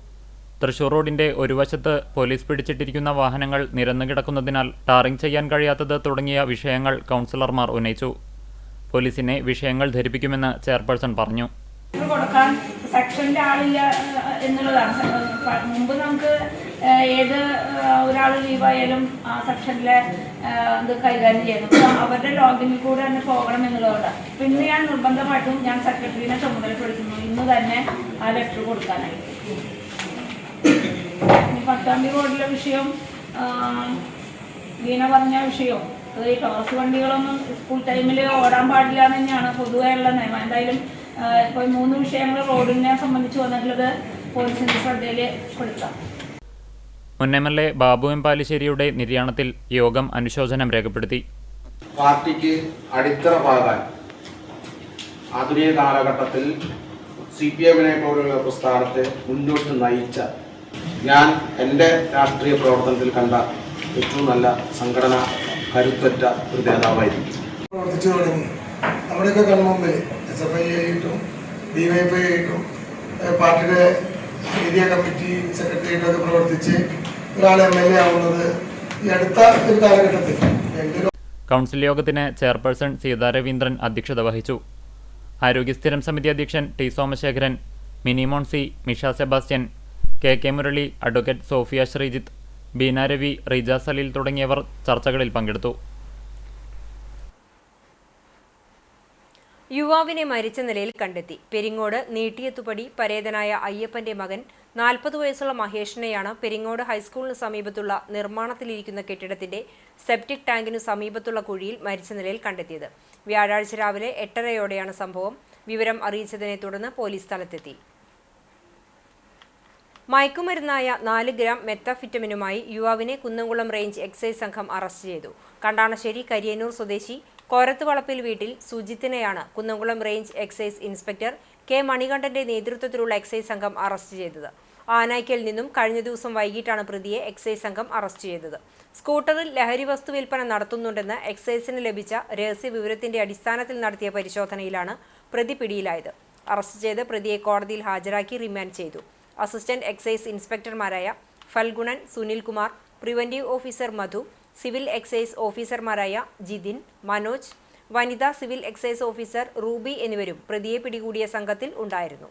തൃശൂർ റോഡിന്റെ ഒരു വശത്ത് പോലീസ് പിടിച്ചിട്ടിരിക്കുന്ന വാഹനങ്ങൾ നിരന്നു കിടക്കുന്നതിനാൽ ടാറിംഗ് ചെയ്യാൻ കഴിയാത്തത് തുടങ്ങിയ വിഷയങ്ങൾ കൗൺസിലർമാർ ഉന്നയിച്ചു. പോലീസിനെ വിഷയങ്ങൾ ധരിപ്പിക്കുമെന്ന് ചെയർപേഴ്സൺ പറഞ്ഞു. കൊടുക്കാൻ സെക്ഷൻ്റെ ആളില്ല എന്നുള്ളതാണ്. മുമ്പ് നമുക്ക് ഏത് ഒരാൾ ലീവായാലും ആ സെക്ഷനിലെ ഇത് കൈകാര്യം ചെയ്യുന്നു. അവരുടെ ലോഗിനിൽ കൂടെ തന്നെ പോകണം എന്നുള്ളതാണ്. പിന്നെ ഞാൻ നിർബന്ധമായിട്ടും ഞാൻ സെക്രട്ടറിനെ ചുമതലപ്പെടുത്തുന്നു ഇന്ന് തന്നെ ആ ലെറ്റർ കൊടുക്കാനായി. പട്ടാമ്പി റോഡിലെ വിഷയം, വീണ പറഞ്ഞ വിഷയവും അത് ഈ ടോസ് വണ്ടികളൊന്നും സ്കൂൾ ടൈമിൽ ഓടാൻ പാടില്ല എന്ന് തന്നെയാണ് പൊതുവായുള്ള നിയമം. എന്തായാലും ഇപ്പോൾ 3 വിഷയങ്ങൾ റോഡിനെ സംബന്ധിച്ച് വന്നിട്ടുള്ളത് പോലീസിന്റെ ശ്രദ്ധയിൽ പെടുത്താം. മുൻ MLA ബാബു എം പാലിശ്ശേരിയുടെ നിര്യാണത്തിൽ യോഗം അനുശോചനം രേഖപ്പെടുത്തി. പാർട്ടിക്ക് അടിത്തറ പാകാൻ ആധുനിക കാലഘട്ടത്തിൽ CPM-നെ പോലുള്ള പ്രസ്ഥാനത്തെ മുന്നോട്ട് നയിച്ച ഞാൻ എൻ്റെ രാഷ്ട്രീയ പ്രവർത്തനത്തിൽ കണ്ട ഏറ്റവും നല്ല സംഘടന കരുത്തറ്റ ഒരു നേതാവായിരുന്നു. പ്രവർത്തിച്ചു തുടങ്ങി. നമ്മുടെയൊക്കെ കൺമുമ്പിൽ SFI ആയിട്ടും DYFI ആയിട്ടും പാർട്ടിയുടെ ഏരിയ കമ്മിറ്റി സെക്രട്ടറി ആയിട്ടൊക്കെ പ്രവർത്തിച്ച് ഒരാൾ MLA ആവുന്നത് ഈ അടുത്ത ഒരു കാലഘട്ടത്തിൽ. കൗൺസിൽ യോഗത്തിന് ചെയർപേഴ്സൺ സീതാ രവീന്ദ്രൻ അധ്യക്ഷത വഹിച്ചു. ആരോഗ്യ സ്ഥിരം സമിതി അധ്യക്ഷൻ T Somasekharan, Mini Moncy, Misha Sebastian, KK Murali, advocate Sophia Sreejith, Beena Ravi, Reeja Saleel തുടങ്ങിയവർ ചർച്ചകളിൽ പങ്കെടുത്തു. യുവാവിനെ മരിച്ച നിലയിൽ കണ്ടെത്തി. പെരിങ്ങോട് നീട്ടിയത്തുപടി പരേതനായ അയ്യപ്പന്റെ മകൻ 40 വയസ്സുള്ള മഹേഷിനെയാണ് പെരിങ്ങോട് ഹൈസ്കൂളിന് സമീപത്തുള്ള നിർമ്മാണത്തിലിരിക്കുന്ന കെട്ടിടത്തിന്റെ സെപ്റ്റിക് ടാങ്കിനു സമീപത്തുള്ള കുഴിയിൽ മരിച്ച നിലയിൽ കണ്ടെത്തിയത്. വ്യാഴാഴ്ച രാവിലെ 8:30യോടെയാണ് സംഭവം. വിവരം അറിയിച്ചതിനെ തുടർന്ന് പോലീസ് സ്ഥലത്തെത്തി. മയക്കുമരുന്നായ 4 ഗ്രാം മെത്താഫിറ്റമിനുമായി യുവാവിനെ കുന്നംകുളം റേഞ്ച് എക്സൈസ് സംഘം അറസ്റ്റ് ചെയ്തു. കണ്ടാണശ്ശേരി കരിയന്നൂർ സ്വദേശി കോരത്തുവളപ്പിൽ വീട്ടിൽ സുജിത്തിനെയാണ് Kunnamkulam range excise inspector K മണികണ്ഠന്റെ നേതൃത്വത്തിലുള്ള എക്സൈസ് സംഘം അറസ്റ്റ് ചെയ്തത്. ആനായ്ക്കൽ നിന്നും കഴിഞ്ഞ ദിവസം വൈകിട്ടാണ് പ്രതിയെ എക്സൈസ് സംഘം അറസ്റ്റ് ചെയ്തത്. സ്കൂട്ടറിൽ ലഹരി വസ്തു വിൽപ്പന നടത്തുന്നുണ്ടെന്ന് എക്സൈസിന് ലഭിച്ച രഹസ്യ വിവരത്തിന്റെ അടിസ്ഥാനത്തിൽ നടത്തിയ പരിശോധനയിലാണ് പ്രതി പിടിയിലായത്. അറസ്റ്റ് ചെയ്ത് പ്രതിയെ കോടതിയിൽ ഹാജരാക്കി റിമാൻഡ് ചെയ്തു. അസിസ്റ്റന്റ് എക്സൈസ് ഇൻസ്പെക്ടർമാരായ Phalgunan, Sunilkumar, preventive officer Madhu, civil excise ഓഫീസർമാരായ ജിതിൻ, മനോജ്, വനിതാ സിവിൽ എക്സൈസ് ഓഫീസർ റൂബി എന്നിവരും പ്രതിയെ പിടികൂടിയ സംഘത്തിൽ ഉണ്ടായിരുന്നു.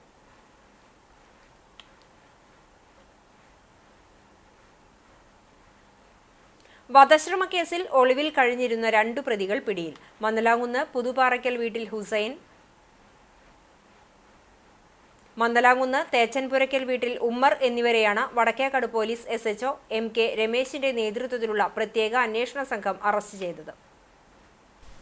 വധശ്രമ കേസിൽ ഒളിവിൽ കഴിഞ്ഞിരുന്ന 2 പ്രതികൾ പിടിയിൽ. മന്നലാങ്കുന്ന് പുതുപാറയ്ക്കൽ വീട്ടിൽ ഹുസൈൻ, മന്ദലാങ്കുന്ന് തേച്ചൻപുരയ്ക്കൽ വീട്ടിൽ ഉമ്മർ എന്നിവരെയാണ് വടക്കേക്കാട് പോലീസ് SHO MK രമേശിന്റെ നേതൃത്വത്തിലുള്ള പ്രത്യേക അന്വേഷണ സംഘം അറസ്റ്റ് ചെയ്തത്.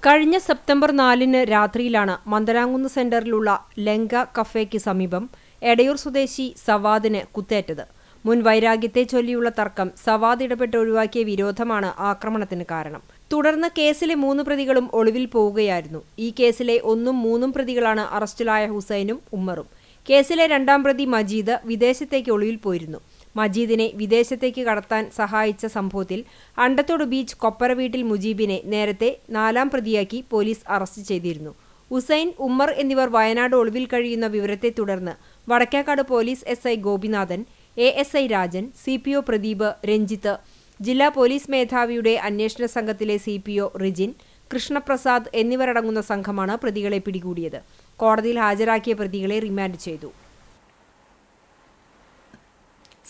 കഴിഞ്ഞ സെപ്റ്റംബർ 4 രാത്രിയിലാണ് മന്ദലാങ്കുന്ന് സെന്ററിലുള്ള ലങ്ക കഫേക്ക് സമീപം എടയൂർ സ്വദേശി സവാദിന് കുത്തേറ്റത്. മുൻ വൈരാഗ്യത്തെ ചൊല്ലിയുള്ള തർക്കം സവാദ് ഇടപെട്ട് ഒഴിവാക്കിയ വിരോധമാണ് ആക്രമണത്തിന് കാരണം. തുടർന്ന് കേസിലെ 3 പ്രതികളും ഒളിവിൽ പോവുകയായിരുന്നു. ഈ കേസിലെ 1ഉം 3ഉം പ്രതികളാണ് അറസ്റ്റിലായ ഹുസൈനും ഉമ്മറും. കേസിലെ 2ാം പ്രതി മജീദ് വിദേശത്തേക്ക് ഒളിവിൽ പോയിരുന്നു. മജീദിനെ വിദേശത്തേക്ക് കടത്താൻ സഹായിച്ച സംഭവത്തിൽ അണ്ടത്തോട് ബീച്ച് കൊപ്പര വീട്ടിൽ മുജീബിനെ നേരത്തെ 4ാം പ്രതിയാക്കി പോലീസ് അറസ്റ്റ് ചെയ്തിരുന്നു. ഹുസൈൻ, ഉമ്മർ എന്നിവർ വയനാട് ഒളിവിൽ കഴിയുന്ന വിവരത്തെ തുടർന്ന് Vadakkekad police SI Gopinathan, ASI Rajan, CPO Pradeep, Ranjith, ജില്ലാ പോലീസ് മേധാവിയുടെ അന്വേഷണ സംഘത്തിലെ CPO റിജിൻ, കൃഷ്ണപ്രസാദ് എന്നിവരടങ്ങുന്ന സംഘമാണ് പ്രതികളെ പിടികൂടിയത്. കോടതിയിൽ ഹാജരാക്കിയ പ്രതികളെ റിമാൻഡ് ചെയ്തു.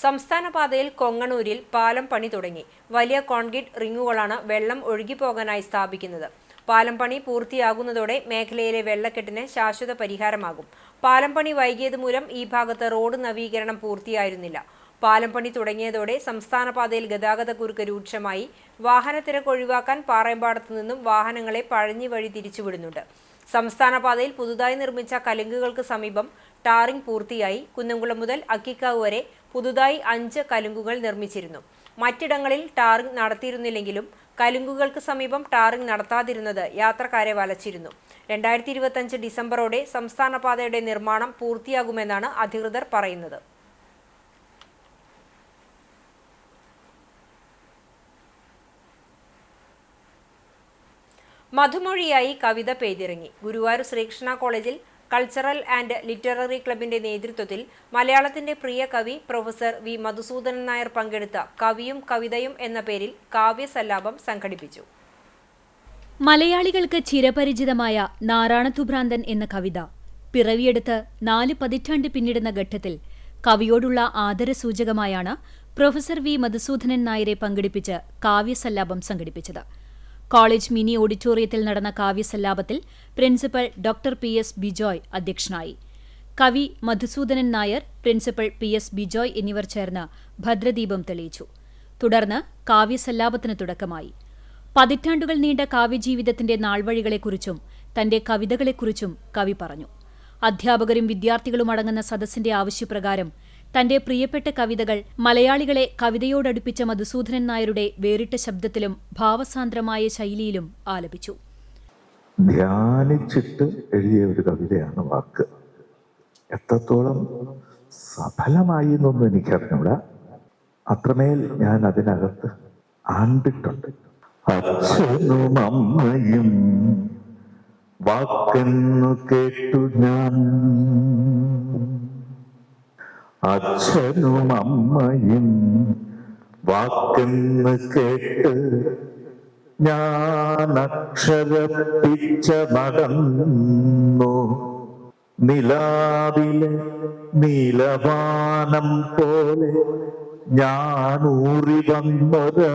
സംസ്ഥാന പാതയിൽ കൊങ്ങണൂരിൽ പാലം പണി തുടങ്ങി. വലിയ കോൺക്രീറ്റ് റിങ്ങുകളാണ് വെള്ളം ഒഴുകിപ്പോകാനായി സ്ഥാപിക്കുന്നത്. പാലം പണി പൂർത്തിയാകുന്നതോടെ മേഖലയിലെ വെള്ളക്കെട്ടിന് ശാശ്വത പരിഹാരമാകും. പാലം പണി വൈകിയത് മൂലം ഈ ഭാഗത്ത് റോഡ് നവീകരണം പൂർത്തിയായിരുന്നില്ല. പാലം പണി തുടങ്ങിയതോടെ സംസ്ഥാന പാതയിൽ ഗതാഗതക്കുരുക്ക് രൂക്ഷമായി. വാഹനത്തിരക്ക് ഒഴിവാക്കാൻ പാറയമ്പാടത്തു നിന്നും വാഹനങ്ങളെ പഴഞ്ഞി വഴി തിരിച്ചുവിടുന്നുണ്ട്. സംസ്ഥാന പാതയിൽ പുതുതായി നിർമ്മിച്ച കലുങ്കുകൾക്ക് സമീപം ടാറിംഗ് പൂർത്തിയായി. കുന്നംകുളം മുതൽ അക്കിക്കാവ് വരെ പുതുതായി 5 കലുങ്കുകൾ നിർമ്മിച്ചിരുന്നു. മറ്റിടങ്ങളിൽ ടാറിംഗ് നടത്തിയിരുന്നില്ലെങ്കിലും കലുങ്കുകൾക്ക് സമീപം ടാറിംഗ് നടത്താതിരുന്നത് യാത്രക്കാരെ വലച്ചിരുന്നു. 2025 ഡിസംബറോടെ സംസ്ഥാന പാതയുടെ നിർമ്മാണം പൂർത്തിയാകുമെന്നാണ് അധികൃതർ പറയുന്നത്. മധുമൊഴിയായി കവിത പെയ്തിറങ്ങി. ഗുരുവായൂർ ശ്രീകൃഷ്ണ കോളേജിൽ കൾച്ചറൽ ആൻഡ് ലിറ്റററി ക്ലബിന്റെ നേതൃത്വത്തിൽ മലയാളത്തിന്റെ പ്രിയ കവി പ്രൊഫസർ വി മധുസൂദനൻ നായർ പങ്കെടുത്ത കവിയും കവിതയും എന്ന പേരിൽ കാവ്യസല്ലാപം സംഘടിപ്പിച്ചു. മലയാളികൾക്ക് ചിരപരിചിതമായ നാറാണത്തുഭ്രാന്തൻ എന്ന കവിത പിറവിയെടുത്ത് 4 പതിറ്റാണ്ട് പിന്നിടുന്ന ഘട്ടത്തിൽ കവിയോടുള്ള ആദരസൂചകമായാണ് പ്രൊഫസർ വി മധുസൂദനൻ നായരെ പങ്കെടുപ്പിച്ച് കാവ്യസല്ലാപം സംഘടിപ്പിച്ചത്. കോളേജ് മിനി ഓഡിറ്റോറിയത്തിൽ നടന്ന കാവ്യസല്ലാപത്തിൽ പ്രിൻസിപ്പൽ ഡോക്ടർ PS ബിജോയ് അധ്യക്ഷനായി. കവി മധുസൂദനൻ നായർ, പ്രിൻസിപ്പൽ PS ബിജോയ് എന്നിവർ ചേർന്ന് ഭദ്രദീപം തെളിയിച്ചു. തുടർന്ന് കാവ്യസല്ലാപത്തിന് തുടക്കമായി. പതിറ്റാണ്ടുകൾ നീണ്ട കാവ്യജീവിതത്തിന്റെ നാൾവഴികളെക്കുറിച്ചും തന്റെ കവിതകളെക്കുറിച്ചും കവി പറഞ്ഞു. അധ്യാപകരും വിദ്യാർത്ഥികളും അടങ്ങുന്ന സദസ്സിന്റെ ആവശ്യപ്രകാരം തന്റെ പ്രിയപ്പെട്ട കവിതകൾ മലയാളികളെ കവിതയോടടുപ്പിച്ച മധുസൂദനൻ നായരുടെ വേറിട്ട ശബ്ദത്തിലും ഭാവസാന്ദ്രമായ ശൈലിയിലും ആലപിച്ചു. ധ്യാനിച്ചിട്ട് എഴുതിയ ഒരു കവിതയാണ് വാക്ക്. എത്രത്തോളം സഫലമായി എന്നൊന്നും എനിക്കറിഞ്ഞൂടാ. അത്രമേൽ ഞാൻ അതിനകത്ത് ആണ്ടിട്ടുണ്ട്. അച്ഛനും അമ്മയും വാക്കെന്നു കേട്ടു ഞാൻ, അച്ഛനും അമ്മയും വാക്കെന്ന് കേട്ട് ഞാൻ അക്ഷരപ്പിച്ച നടന്നു. നിലാവിലെ നീലവാനം പോലെ ഞാൻ ഊറി വന്നൊരാ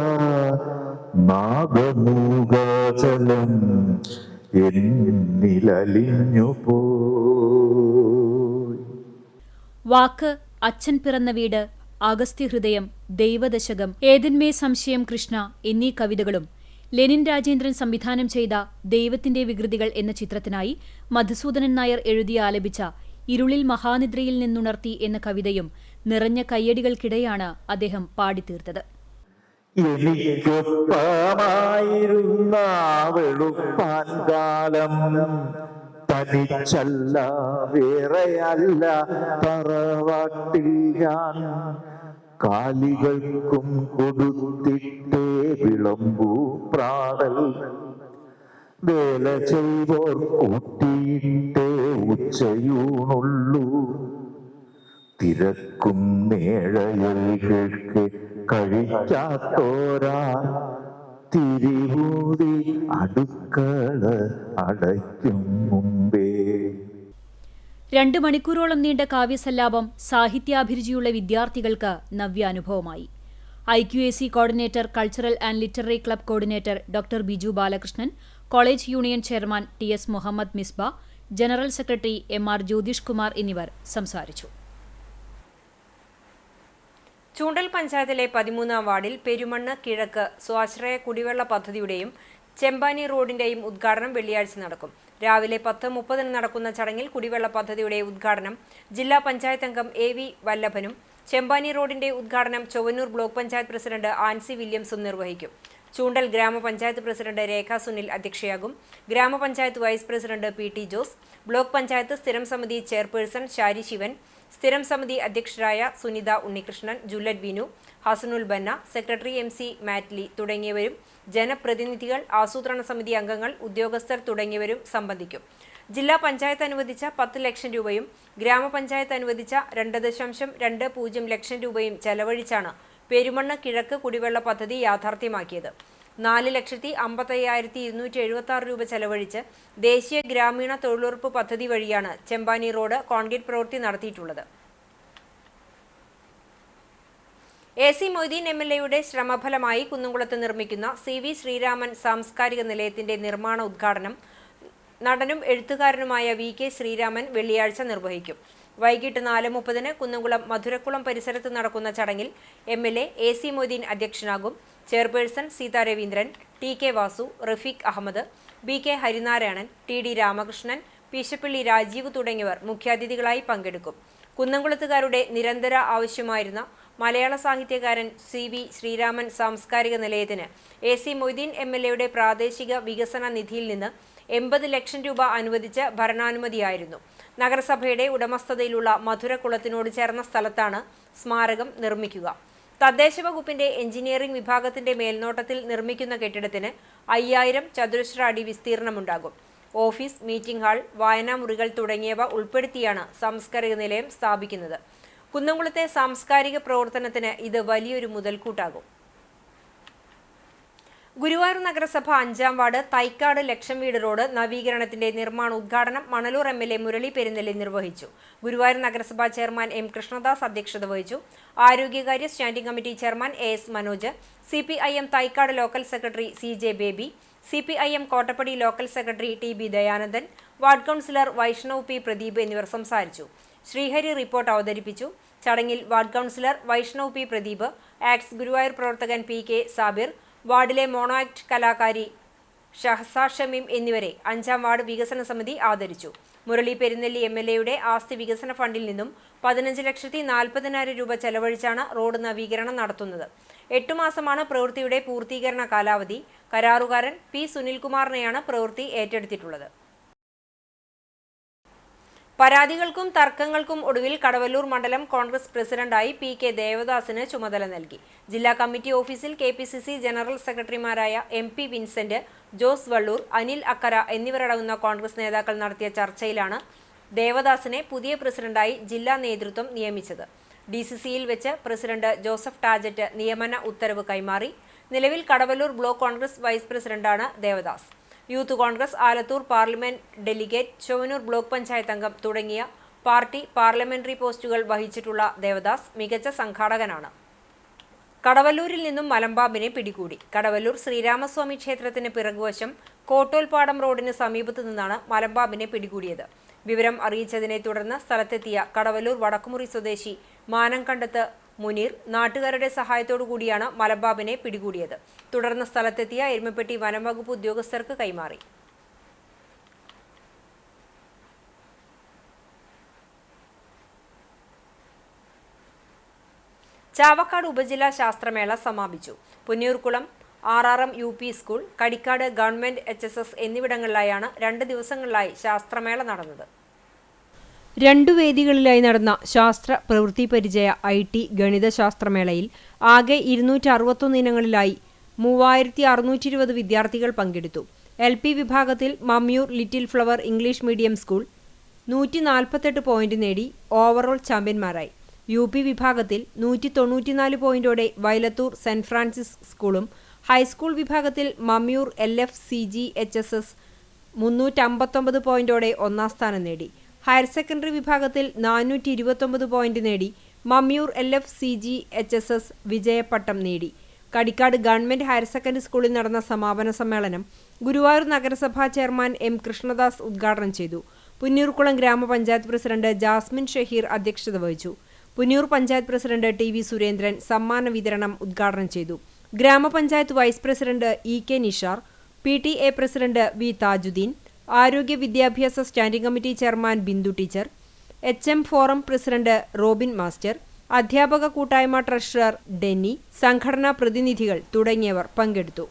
നാഗമൂകാചലം എന്നിലലിഞ്ഞു പോയി. വാക്ക്, അച്ഛൻ പിറന്ന വീട്, അഗസ്ത്യഹൃദയം, ദൈവദശകം, ഏതന്മേ സംശയം കൃഷ്ണ എന്നീ കവിതകളും ലെനിൻ രാജേന്ദ്രൻ സംവിധാനം ചെയ്ത ദൈവത്തിന്റെ വികൃതികൾ എന്ന ചിത്രത്തിനായി മധുസൂദനൻ നായർ എഴുതി ആലപിച്ച ഇരുളിൽ മഹാനിദ്രയിൽ നിന്നുണർത്തി എന്ന കവിതയും നിറഞ്ഞ കയ്യടികൾക്കിടെയാണ് അദ്ദേഹം പാടിത്തീർത്തത്. എനിക്കൊപ്പമായിരുന്ന വെളുപ്പാൻ കാലം തനിച്ചല്ല വേറെയല്ല തറവാട്ടിൽ ഞാൻ കാലികൾക്കും കൊടുത്തിട്ടേ വിളമ്പൂ പ്രാടൽ വേല ചെയ്തോർ കൂട്ടിയിട്ടേ ഉച്ചയൂണുള്ളൂ തിരക്കും നേഴയൽകൾക്ക് കഴിക്കാത്തോരാ തിരിവൂതി അടുക്കള അടയ്ക്കും മുമ്പേ. 2 മണിക്കൂറോളം നീണ്ട കാവ്യസല്ലാപം സാഹിത്യാഭിരുചിയുള്ള വിദ്യാർത്ഥികൾക്ക് നവ്യാനുഭവമായി. IQAC coordinator, cultural and literary club coordinator doctor Biju Balakrishnan, college union chairman TS Muhammad Misba, general secretary MR Jyothish Kumar എന്നിവർ സംസാരിച്ചു. ചൂണ്ടൽ പഞ്ചായത്തിലെ 13-ാം വാർഡിൽ പെരുമണ്ണ് കിഴക്ക് സ്വാശ്രയ കുടിവെള്ള പദ്ധതിയുടെയും ചെമ്പാനി റോഡിന്റെയും ഉദ്ഘാടനം വെള്ളിയാഴ്ച നടക്കും. രാവിലെ 10:30 നടക്കുന്ന ചടങ്ങിൽ കുടിവെള്ള പദ്ധതിയുടെ ഉദ്ഘാടനം ജില്ലാ പഞ്ചായത്ത് അംഗം AV വല്ലഭനും ചെമ്പാനി റോഡിന്റെ ഉദ്ഘാടനം ചൊവ്വന്നൂർ ബ്ലോക്ക് പഞ്ചായത്ത് പ്രസിഡന്റ് ആൻസി വില്യംസും നിർവഹിക്കും. ചൂണ്ടൽ ഗ്രാമപഞ്ചായത്ത് പ്രസിഡന്റ് രേഖ സുനിൽ അധ്യക്ഷയാകും. Gramapanchayat vice president PT Jose, block panchayat സ്ഥിരം സമിതി ചെയർപേഴ്സൺ ശാരി ശിവൻ, സ്ഥിരം സമിതി അധ്യക്ഷരായ സുനിത ഉണ്ണികൃഷ്ണൻ, ജുല്ലറ്റ് ബിനു, ഹസനുൽ ബന്ന, സെക്രട്ടറി MC മാറ്റ്ലി തുടങ്ങിയവരും ജനപ്രതിനിധികൾ, ആസൂത്രണ സമിതി അംഗങ്ങൾ, ഉദ്യോഗസ്ഥർ തുടങ്ങിയവരും സംബന്ധിക്കും. ജില്ലാ പഞ്ചായത്ത് അനുവദിച്ച 10 ലക്ഷം രൂപയും ഗ്രാമപഞ്ചായത്ത് അനുവദിച്ച 2.20 ലക്ഷം രൂപയും ചെലവഴിച്ചാണ് പെരുമണ്ണ് കിഴക്ക് കുടിവെള്ള പദ്ധതി യാഥാർത്ഥ്യമാക്കിയത്. 4,55,276 രൂപ ചെലവഴിച്ച് ദേശീയ ഗ്രാമീണ തൊഴിലുറപ്പ് പദ്ധതി വഴിയാണ് ചെമ്പാനി റോഡ് കോൺക്രീറ്റ് പ്രവൃത്തി നടത്തിയിട്ടുള്ളത്. AC മൊയ്തീൻ MLAയുടെ ശ്രമഫലമായി കുന്നംകുളത്ത് നിർമ്മിക്കുന്ന CV ശ്രീരാമൻ സാംസ്കാരിക നിലയത്തിന്റെ നിർമ്മാണ ഉദ്ഘാടനം നടനും എഴുത്തുകാരനുമായ VK ശ്രീരാമൻ വെള്ളിയാഴ്ച നിർവഹിക്കും. വൈകിട്ട് 4:30 കുന്നംകുളം മധുരക്കുളം പരിസരത്ത് നടക്കുന്ന ചടങ്ങിൽ MLA AC മൊയ്തീൻ അധ്യക്ഷനാകും. Chairperson Seetha Raveendran, TK Vasu, Rafeeq Ahammed, BK Harinarayanan, TD Ramakrishnan, Peeshappilly Rajeev തുടങ്ങിയവർ മുഖ്യാതിഥികളായി പങ്കെടുക്കും. കുന്നംകുളത്തുകാരുടെ നിരന്തര ആവശ്യമായിരുന്ന മലയാള സാഹിത്യകാരൻ CV ശ്രീരാമൻ സാംസ്കാരിക നിലയത്തിന് AC മൊയ്തീൻ MLAയുടെ പ്രാദേശിക വികസന നിധിയിൽ നിന്ന് 80 ലക്ഷം രൂപ അനുവദിച്ച് ഭരണാനുമതിയായിരുന്നു. നഗരസഭയുടെ ഉടമസ്ഥതയിലുള്ള മധുരക്കുളത്തിനോട് ചേർന്ന സ്ഥലത്താണ് സ്മാരകം നിർമ്മിക്കുക. തദ്ദേശ വകുപ്പിന്റെ എഞ്ചിനീയറിംഗ് വിഭാഗത്തിന്റെ മേൽനോട്ടത്തിൽ നിർമ്മിക്കുന്ന കെട്ടിടത്തിന് 5000 ചതുരശ്ര അടി വിസ്തീർണമുണ്ടാകും. ഓഫീസ്, മീറ്റിംഗ് ഹാൾ, വായനാമുറികൾ തുടങ്ങിയവ ഉൾപ്പെടുത്തിയാണ് സാംസ്കാരിക നിലയം സ്ഥാപിക്കുന്നത്. കുന്നംകുളത്തെ സാംസ്കാരിക പ്രവർത്തനത്തിന് ഇത് വലിയൊരു മുതൽക്കൂട്ടാകും. ഗുരുവായൂർ നഗരസഭ 5-ാം വാർഡ് തൈക്കാട് ലക്ഷം വീട് റോഡ് നവീകരണത്തിന്റെ നിർമ്മാണ ഉദ്ഘാടനം മണലൂർ MLA മുരളി പെരുന്നെല്ലി നിർവഹിച്ചു. ഗുരുവായൂർ നഗരസഭാ ചെയർമാൻ M കൃഷ്ണദാസ് അധ്യക്ഷത വഹിച്ചു. ആരോഗ്യകാര്യ standing committee chairman AS Manoj, CPIM Thaikkad local secretary CJ Baby, CPIM Kottappadi local secretary TB Dayanandan, ward councillor Vaishnav P Pradeep എന്നിവർ സംസാരിച്ചു. ശ്രീഹരി റിപ്പോർട്ട് അവതരിപ്പിച്ചു. ചടങ്ങിൽ ward councillor Vaishnav P Pradeep, Acts Guruvayur പ്രവർത്തകൻ PK സാബിർ, വാർഡിലെ മോണോ ആക്ട് കലാകാരി ഷഹസ ഷമീം എന്നിവരെ 5-ാം വാർഡ് വികസന സമിതി ആദരിച്ചു. മുരളി പെരുന്നെല്ലി MLAയുടെ ആസ്തി വികസന ഫണ്ടിൽ നിന്നും 15,40,000 രൂപ ചെലവഴിച്ചാണ് റോഡ് നവീകരണം നടത്തുന്നത്. 8 മാസമാണ് പ്രവൃത്തിയുടെ പൂർത്തീകരണ കാലാവധി. കരാറുകാരൻ P സുനിൽകുമാറിനെയാണ് പ്രവൃത്തി ഏറ്റെടുത്തിട്ടുള്ളത്. പരാതികൾക്കും തർക്കങ്ങൾക്കും ഒടുവിൽ കടവല്ലൂർ മണ്ഡലം കോൺഗ്രസ് പ്രസിഡന്റായി PK ദേവദാസിന് ചുമതല നൽകി. ജില്ലാ കമ്മിറ്റി ഓഫീസിൽ KPCC ജനറൽ സെക്രട്ടറിമാരായ MP വിൻസെന്റ്, ജോസ് വള്ളൂർ, അനിൽ അക്കര എന്നിവരടങ്ങുന്ന കോൺഗ്രസ് നേതാക്കൾ നടത്തിയ ചർച്ചയിലാണ് ദേവദാസിനെ പുതിയ പ്രസിഡന്റായി ജില്ലാ നേതൃത്വം നിയമിച്ചത്. DCCയിൽ വെച്ച് പ്രസിഡന്റ് ജോസഫ് ടാജറ്റ് നിയമന ഉത്തരവ് കൈമാറി. നിലവിൽ കടവല്ലൂർ ബ്ലോക്ക് കോൺഗ്രസ് വൈസ് പ്രസിഡന്റാണ് Devadas. Youth Congress Alathur parliament delegate, Chowwannur block panchayat അംഗം തുടങ്ങിയ പാർട്ടി പാർലമെന്ററി പോസ്റ്റുകൾ വഹിച്ചിട്ടുള്ള ദേവദാസ് മികച്ച സംഘാടകനാണ്. കടവല്ലൂരിൽ നിന്നും മലമ്പാമ്പിനെ പിടികൂടി. കടവല്ലൂർ ശ്രീരാമസ്വാമി ക്ഷേത്രത്തിന് പിറകുവശം കോട്ടോൽപ്പാടം റോഡിന് സമീപത്തു നിന്നാണ് മലമ്പാമ്പിനെ പിടികൂടിയത്. വിവരം അറിയിച്ചതിനെ തുടർന്ന് സ്ഥലത്തെത്തിയ കടവല്ലൂർ വടക്കുമുറി സ്വദേശി മാനംകണ്ടത്ത് മുനീർ നാട്ടുകാരുടെ സഹായത്തോടു കൂടിയാണ് മലമ്പാമ്പിനെ പിടികൂടിയത്. തുടർന്ന് സ്ഥലത്തെത്തിയ എരുമപ്പെട്ടി വനംവകുപ്പ് ഉദ്യോഗസ്ഥർക്ക് കൈമാറി. ചാവക്കാട് ഉപജില്ലാ ശാസ്ത്രമേള സമാപിച്ചു. Punnayurkulam RRM UP school, Kadikkad government HSS എന്നിവിടങ്ങളിലായാണ് 2 ദിവസങ്ങളിലായി ശാസ്ത്രമേള നടന്നത്. 2 വേദികളിലായി നടന്ന ശാസ്ത്ര പ്രവൃത്തി പരിചയ IT ഗണിത ശാസ്ത്രമേളയിൽ ആകെ 261 ഇനങ്ങളിലായി 3620 വിദ്യാർത്ഥികൾ പങ്കെടുത്തു. LP വിഭാഗത്തിൽ Mammiyur little flower English medium school 148 point നേടി ഓവറോൾ ചാമ്പ്യന്മാരായി. UP വിഭാഗത്തിൽ 194 പോയിന്റോടെ വയലത്തൂർ സെന്റ് ഫ്രാൻസിസ് സ്കൂളും, ഹൈസ്കൂൾ വിഭാഗത്തിൽ മമ്മിയൂർ LFCG HSS 359 പോയിന്റോടെ 1-ാം സ്ഥാനം നേടി. ഹയർ സെക്കൻഡറി വിഭാഗത്തിൽ 429 പോയിന്റ് നേടി മമ്മിയൂർ LFCG HSS വിജയപ്പട്ടം നേടി. കടിക്കാട് ഗവൺമെന്റ് ഹയർ സെക്കൻഡറി സ്കൂളിൽ നടന്ന സമാപന സമ്മേളനം ഗുരുവായൂർ നഗരസഭാ ചെയർമാൻ M കൃഷ്ണദാസ് ഉദ്ഘാടനം ചെയ്തു. പുന്നയൂർക്കുളം ഗ്രാമപഞ്ചായത്ത് പ്രസിഡന്റ് ജാസ്മിൻ ഷഹീർ അധ്യക്ഷത വഹിച്ചു. പുന്നയൂർ പഞ്ചായത്ത് പ്രസിഡന്റ് TV സുരേന്ദ്രൻ സമ്മാന വിതരണം ഉദ്ഘാടനം ചെയ്തു. Gramapanchayat vice president EK Nishar, PTA president V Thajudheen, ആരോഗ്യ വിദ്യാഭ്യാസ standing committee chairman Bindu teacher, HM forum president Robin master, അധ്യാപക കൂട്ടായ്മ ട്രഷറർ ഡെന്നി, സംഘടനാ പ്രതിനിധികൾ തുടങ്ങിയവർ പങ്കെടുത്തു.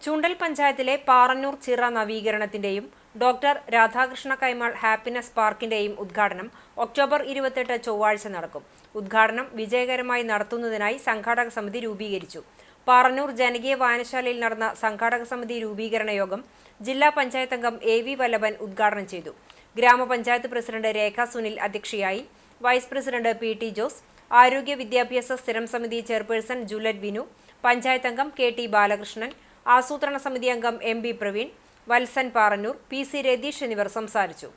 ചൂണ്ടൽ പഞ്ചായത്തിലെ പാറന്നൂർ ചിറ നവീകരണത്തിന്റെയും ഡോക്ടർ രാധാകൃഷ്ണ കൈമാൾ ഹാപ്പിനെസ് പാർക്കിന്റെയും ഉദ്ഘാടനം ഒക്ടോബർ 28 ചൊവ്വാഴ്ച നടക്കും. ഉദ്ഘാടനം വിജയകരമായി നടത്തുന്നതിനായി സംഘാടക സമിതി രൂപീകരിച്ചു. പാറന്നൂർ ജനകീയ വായനശാലയിൽ നടന്ന സംഘാടക സമിതി രൂപീകരണ യോഗം ജില്ലാ പഞ്ചായത്ത് അംഗം AV വല്ലഭൻ ഉദ്ഘാടനം ചെയ്തു. ഗ്രാമപഞ്ചായത്ത് പ്രസിഡന്റ് രേഖ സുനിൽ അധ്യക്ഷയായി. വൈസ് പ്രസിഡന്റ് PT ജോസ്, ആരോഗ്യ വിദ്യാഭ്യാസ സ്ഥിരം സമിതി ചെയർപേഴ്സൺ ജുലറ്റ് ബിനു, പഞ്ചായത്ത് അംഗം KT ബാലകൃഷ്ണൻ, ആസൂത്രണ സമിതി അംഗം MB പ്രവീൺ, വത്സൻ പാറന്നൂർ, PC രതീഷ് എന്നിവർ സംസാരിച്ചു.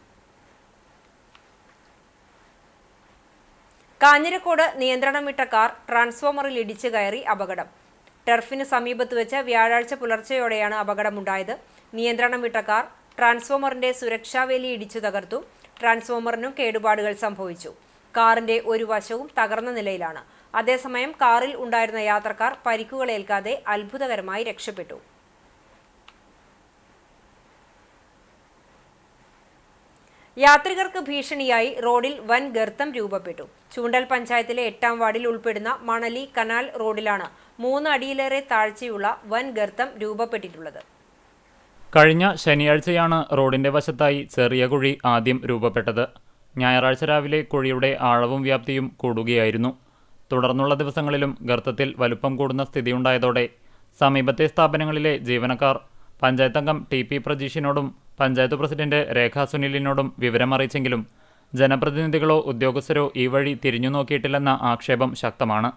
കാഞ്ഞിരക്കോട് നിയന്ത്രണം വിട്ട കാർ ട്രാൻസ്ഫോമറിൽ ഇടിച്ചു കയറി അപകടം. ടർഫിന് സമീപത്ത് വെച്ച് വ്യാഴാഴ്ച പുലർച്ചെയോടെയാണ് അപകടമുണ്ടായത്. നിയന്ത്രണം വിട്ട കാർ ട്രാൻസ്ഫോമറിന്റെ സുരക്ഷാവേലി ഇടിച്ചു തകർത്തു. ട്രാൻസ്ഫോമറിനും കേടുപാടുകൾ സംഭവിച്ചു. കാറിന്റെ ഒരു വശവും തകർന്ന നിലയിലാണ്. അതേസമയം കാറിൽ ഉണ്ടായിരുന്ന യാത്രക്കാർ പരിക്കുകളേൽക്കാതെ അത്ഭുതകരമായി രക്ഷപ്പെട്ടു. യാത്രികർക്ക് ഭീഷണിയായി റോഡിൽ വൻ ഗർത്തം രൂപപ്പെട്ടു. ചൂണ്ടൽ പഞ്ചായത്തിലെ 8ാം വാർഡിൽ ഉൾപ്പെടുന്ന മണലി കനാൽ റോഡിലാണ് 3 അടിയിലേറെ താഴ്ചയുള്ള വൻ ഗർത്തം രൂപപ്പെട്ടിട്ടുള്ളത്. കഴിഞ്ഞ ശനിയാഴ്ചയാണ് റോഡിന്റെ വശത്തായി ചെറിയ കുഴി ആദ്യം രൂപപ്പെട്ടത്. ഞായറാഴ്ച രാവിലെ കുഴിയുടെ ആഴവും വ്യാപ്തിയും കൂടുകയായിരുന്നു. തുടർന്നുള്ള ദിവസങ്ങളിലും ഗർത്തത്തിൽ വലുപ്പം കൂടുന്ന സ്ഥിതിയുണ്ടായതോടെ സമീപത്തെ സ്ഥാപനങ്ങളിലെ ജീവനക്കാർ പഞ്ചായത്ത് അംഗം TP പ്രജീഷിനോടും പഞ്ചായത്ത് പ്രസിഡന്റ് രേഖാ സുനിലിനോടും വിവരമറിയിച്ചെങ്കിലും ജനപ്രതിനിധികളോ ഉദ്യോഗസ്ഥരോ ഈ വഴി തിരിഞ്ഞു നോക്കിയിട്ടില്ലെന്ന ആക്ഷേപം ശക്തമാണ്.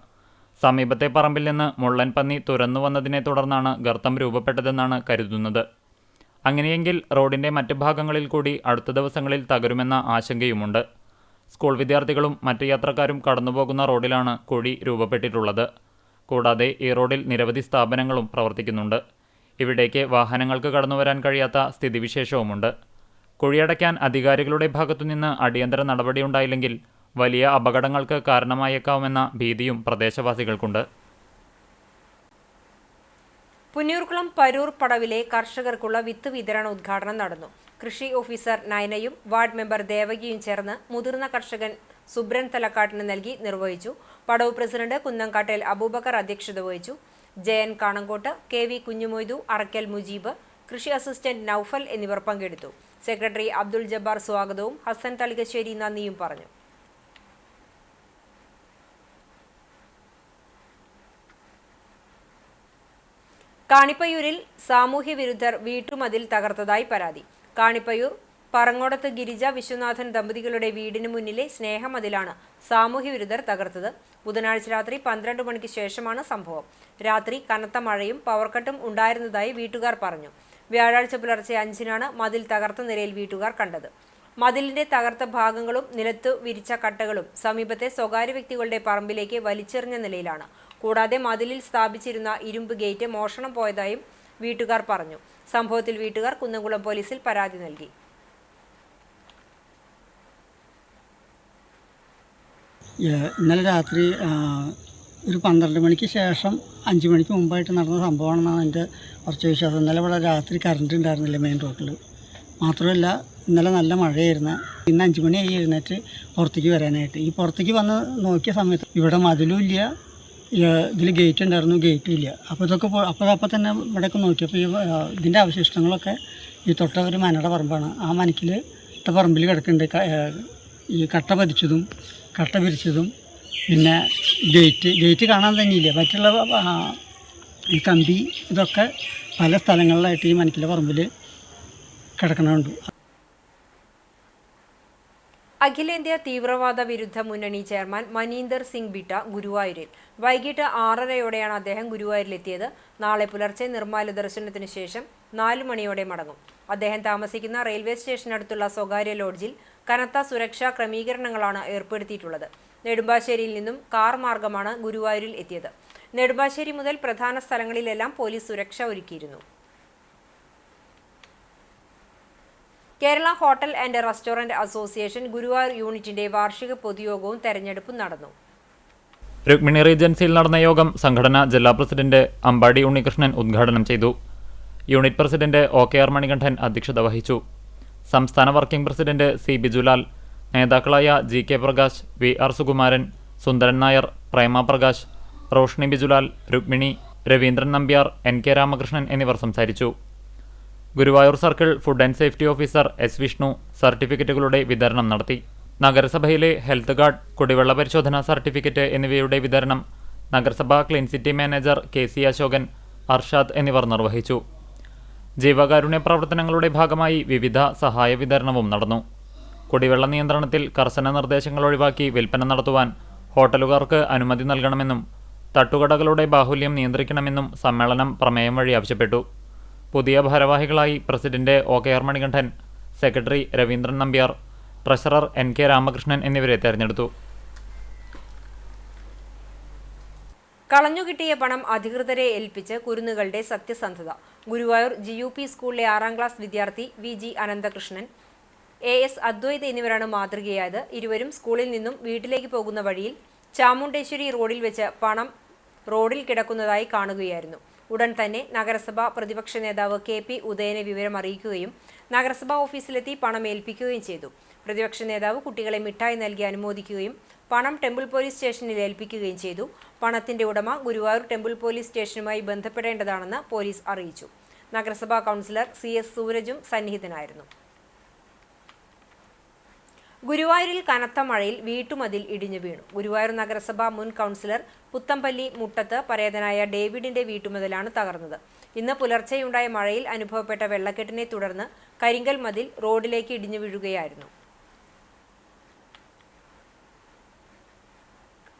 സമീപത്തെ പറമ്പിൽ നിന്ന് മുള്ളൻ പന്നി തുരന്നു വന്നതിനെ തുടർന്നാണ് ഗർത്തം രൂപപ്പെട്ടതെന്നാണ് കരുതുന്നത്. അങ്ങനെയെങ്കിൽ റോഡിന്റെ മറ്റ് ഭാഗങ്ങളിൽ കൂടി അടുത്ത ദിവസങ്ങളിൽ തകരുമെന്ന ആശങ്കയുമുണ്ട്. സ്കൂൾ വിദ്യാർത്ഥികളും മറ്റ് യാത്രക്കാരും കടന്നുപോകുന്ന റോഡിലാണ് കുഴി രൂപപ്പെട്ടിട്ടുള്ളത്. കൂടാതെ ഈ റോഡിൽ നിരവധി സ്ഥാപനങ്ങളും പ്രവർത്തിക്കുന്നുണ്ട്. ഇവിടേക്ക് വാഹനങ്ങൾക്ക് കടന്നുവരാൻ കഴിയാത്ത സ്ഥിതിവിശേഷവുമുണ്ട്. കുഴിയടയ്ക്കാൻ അധികാരികളുടെ ഭാഗത്തുനിന്ന് അടിയന്തര നടപടിയുണ്ടായില്ലെങ്കിൽ വലിയ അപകടങ്ങൾക്ക് കാരണമായേക്കാവുമെന്ന ഭീതിയും പ്രദേശവാസികൾക്കുണ്ട്. പുന്നൂർകുളം പരൂർ പടവിലെ കർഷകർക്കുള്ള വിത്ത് വിതരണ ഉദ്ഘാടനം നടന്നു. കൃഷി ഓഫീസർ നയനയും വാർഡ് മെമ്പർ ദേവകിയും ചേർന്ന് മുതിർന്ന കർഷകൻ സുബ്രൻ തലക്കാട്ടിന് നൽകി നിർവഹിച്ചു. പടവ് പ്രസിഡന്റ് കുന്നംകാട്ടേൽ അബൂബക്കർ അധ്യക്ഷത വഹിച്ചു. ജയൻ കാണങ്കോട്ട്, KV കുഞ്ഞുമൊയ്തു, അറക്കൽ മുജീബ്, കൃഷി അസിസ്റ്റന്റ് നൌഫൽ എന്നിവർ പങ്കെടുത്തു. സെക്രട്ടറി അബ്ദുൾ ജബ്ബാർ സ്വാഗതവും ഹസൻ തളികശ്ശേരി നന്ദിയും പറഞ്ഞു. കാണിപ്പയ്യൂരിൽ സാമൂഹ്യ വിരുദ്ധർ വീട്ടുമതിൽ തകർത്തതായി പരാതി. കാണിപ്പയ്യൂർ പറങ്ങോടത്ത് ഗിരിജ വിശ്വനാഥൻ ദമ്പതികളുടെ വീടിന് മുന്നിലെ സ്നേഹമതിലാണ് സാമൂഹ്യ വിരുദ്ധർ തകർത്തത്. ബുധനാഴ്ച രാത്രി 12 മണിക്ക് ശേഷമാണ് സംഭവം. രാത്രി കനത്ത മഴയും പവർ കട്ടും ഉണ്ടായിരുന്നതായി വീട്ടുകാർ പറഞ്ഞു. വ്യാഴാഴ്ച പുലർച്ചെ 5-നാണ് മതിൽ തകർത്ത നിലയിൽ വീട്ടുകാർ കണ്ടത്. മതിലിന്റെ തകർത്ത ഭാഗങ്ങളും നിലത്തു വിരിച്ച കട്ടകളും സമീപത്തെ സ്വകാര്യ വ്യക്തികളുടെ പറമ്പിലേക്ക് വലിച്ചെറിഞ്ഞ നിലയിലാണ്. കൂടാതെ മതിലിൽ സ്ഥാപിച്ചിരുന്ന ഇരുമ്പ് ഗേറ്റ് മോഷണം പോയതായും വീട്ടുകാർ പറഞ്ഞു. സംഭവത്തിൽ വീട്ടുകാർ കുന്നംകുളം പോലീസിൽ പരാതി നൽകി. ഇന്നലെ രാത്രി ഒരു 12 മണിക്ക് ശേഷം 5 മണിക്ക് മുമ്പായിട്ട് നടന്ന സംഭവമാണെന്നാണ് എൻ്റെ കുറച്ച് വിശ്വാസം. ഇന്നലെ ഇവിടെ രാത്രി കറണ്ട് ഉണ്ടായിരുന്നില്ല മെയിൻ റോഡിൽ. മാത്രമല്ല ഇന്നലെ നല്ല മഴയായിരുന്നു. ഇന്ന് 5 മണിയായി എഴുന്നേറ്റ് പുറത്തേക്ക് വരാനായിട്ട്. ഈ പുറത്തേക്ക് വന്ന് നോക്കിയ സമയത്ത് ഇവിടെ മതിലും ഇല്ല, ഇതിൽ ഗേറ്റ് ഉണ്ടായിരുന്നു, ഗേറ്റും ഇല്ല. അപ്പോൾ ഇതൊക്കെ അപ്പോൾ തന്നെ ഇവിടെയൊക്കെ നോക്കിയപ്പോൾ ഇതിൻ്റെ അവശിഷ്ടങ്ങളൊക്കെ ഈ തൊട്ട ഒരു മനയുടെ പറമ്പാണ്. ആ മനക്കിൽ പറമ്പിൽ കിടക്കുന്നുണ്ട് ഈ കട്ട പതിച്ചതും കട്ട പിരിച്ചതും പിന്നെ ഗേറ്റ് കാണാൻ തന്നെയില്ല. മറ്റുള്ള ഈ കമ്പി ഇതൊക്കെ പല സ്ഥലങ്ങളിലായിട്ട് ഈ മനക്കിലെ പറമ്പിൽ കിടക്കണുണ്ട്. അഖിലേന്ത്യാ തീവ്രവാദ വിരുദ്ധ മുന്നണി ചെയർമാൻ മനീന്ദർ സിംഗ് ബിട്ട ഗുരുവായൂരിൽ. വൈകിട്ട് 6:30യോടെയാണ് അദ്ദേഹം ഗുരുവായൂരിലെത്തിയത്. നാളെ പുലർച്ചെ നിർമ്മാല്യ ദർശനത്തിനു ശേഷം 4 മണിയോടെ മടങ്ങും. അദ്ദേഹം താമസിക്കുന്ന റെയിൽവേ സ്റ്റേഷനടുത്തുള്ള സ്വകാര്യ ലോഡ്ജിൽ കനത്ത സുരക്ഷാ ക്രമീകരണങ്ങളാണ് ഏർപ്പെടുത്തിയിട്ടുള്ളത്. നെടുമ്പാശ്ശേരിയിൽ നിന്നും കാർ മാർഗമാണ് ഗുരുവായൂരിൽ എത്തിയത്. നെടുമ്പാശ്ശേരി മുതൽ പ്രധാന സ്ഥലങ്ങളിലെല്ലാം പോലീസ് സുരക്ഷ ഒരുക്കിയിരുന്നു. Kerala hotel and restaurant association Guruvayur യൂണിറ്റിന്റെ വാർഷിക പൊതുയോഗവും തെരഞ്ഞെടുപ്പും നടന്നു. രുക്മിണി റീജൻസിയിൽ നടന്ന യോഗം സംഘടനാ ജില്ലാ പ്രസിഡന്റ് അമ്പാടി ഉണ്ണികൃഷ്ണൻ ഉദ്ഘാടനം ചെയ്തു. യൂണിറ്റ് പ്രസിഡന്റ് OKR മണികണ്ഠൻ അധ്യക്ഷത വഹിച്ചു. സംസ്ഥാന വർക്കിംഗ് പ്രസിഡന്റ് C ബിജുലാൽ, നേതാക്കളായ GK പ്രകാശ്, VR സുകുമാരൻ, സുന്ദരൻ നായർ, പ്രേമ പ്രകാശ്, റോഷ്നി ബിജുലാൽ, രുക്മിണി, രവീന്ദ്രൻ നമ്പ്യാർ, NK രാമകൃഷ്ണൻ എന്നിവർ സംസാരിച്ചു. Guruvayur circle food and safety officer S Vishnu സർട്ടിഫിക്കറ്റുകളുടെ വിതരണം നടത്തി. നഗരസഭയിലെ ഹെൽത്ത് കാർഡ്, കുടിവെള്ള പരിശോധന സർട്ടിഫിക്കറ്റ് എന്നിവയുടെ വിതരണം നഗരസഭാ clean city manager KC Ashokan, Arshad എന്നിവർ നിർവഹിച്ചു. ജീവകാരുണ്യ പ്രവർത്തനങ്ങളുടെ ഭാഗമായി വിവിധ സഹായ വിതരണവും നടന്നു. കുടിവെള്ള നിയന്ത്രണത്തിൽ കർശന നിർദ്ദേശങ്ങൾ ഒഴിവാക്കി വിൽപ്പന നടത്തുവാൻ ഹോട്ടലുകാർക്ക് അനുമതി നൽകണമെന്നും തട്ടുകടകളുടെ ബാഹുല്യം നിയന്ത്രിക്കണമെന്നും സമ്മേളനം പ്രമേയം വഴി ആവശ്യപ്പെട്ടു. പുതിയ ഭാരവാഹികളായി president OKR Manikandan, secretary Raveendran Nambiar, treasurer NK Ramakrishnan എന്നിവരെ തെരഞ്ഞെടുത്തു. കളഞ്ഞുകിട്ടിയ പണം അധികൃതരെ ഏൽപ്പിച്ച് കുരുന്നുകളുടെ സത്യസന്ധത. ഗുരുവായൂർ GUP സ്കൂളിലെ 6ാം ക്ലാസ് വിദ്യാർത്ഥി VG അനന്തകൃഷ്ണൻ, AS അദ്വൈത് എന്നിവരാണ് മാതൃകയായത്. ഇരുവരും സ്കൂളിൽ നിന്നും വീട്ടിലേക്ക് പോകുന്ന വഴിയിൽ ചാമുണ്ടേശ്വരി റോഡിൽ വെച്ച് പണം റോഡിൽ കിടക്കുന്നതായി കാണുകയായിരുന്നു. ഉടൻ തന്നെ നഗരസഭാ പ്രതിപക്ഷ നേതാവ് KP ഉദയനെ വിവരം അറിയിക്കുകയും നഗരസഭാ ഓഫീസിലെത്തി പണം ഏൽപ്പിക്കുകയും ചെയ്തു. പ്രതിപക്ഷ നേതാവ് കുട്ടികളെ മിഠായി നൽകി അനുമോദിക്കുകയും പണം ടെമ്പിൾ പോലീസ് സ്റ്റേഷനിൽ ഏൽപ്പിക്കുകയും ചെയ്തു. പണത്തിന്റെ ഉടമ ഗുരുവായൂർ ടെമ്പിൾ പോലീസ് സ്റ്റേഷനുമായി ബന്ധപ്പെടേണ്ടതാണെന്ന് പോലീസ് അറിയിച്ചു. നഗരസഭാ കൗൺസിലർ CS സൂരജും സന്നിഹിതനായിരുന്നു. ഗുരുവായൂരിൽ കനത്ത മഴയിൽ വീട്ടുമതിൽ ഇടിഞ്ഞു വീണു. ഗുരുവായൂർ നഗരസഭാ മുൻ കൗൺസിലർ പുത്തമ്പള്ളി മുട്ടത്ത് പരേതനായ ഡേവിഡിന്റെ വീട്ടുമതിലാണ് തകർന്നത്. ഇന്ന് പുലർച്ചെയുണ്ടായ മഴയിൽ അനുഭവപ്പെട്ട വെള്ളക്കെട്ടിനെ തുടർന്ന് കരിങ്കൽ മതിൽ റോഡിലേക്ക് ഇടിഞ്ഞു വീഴുകയായിരുന്നു.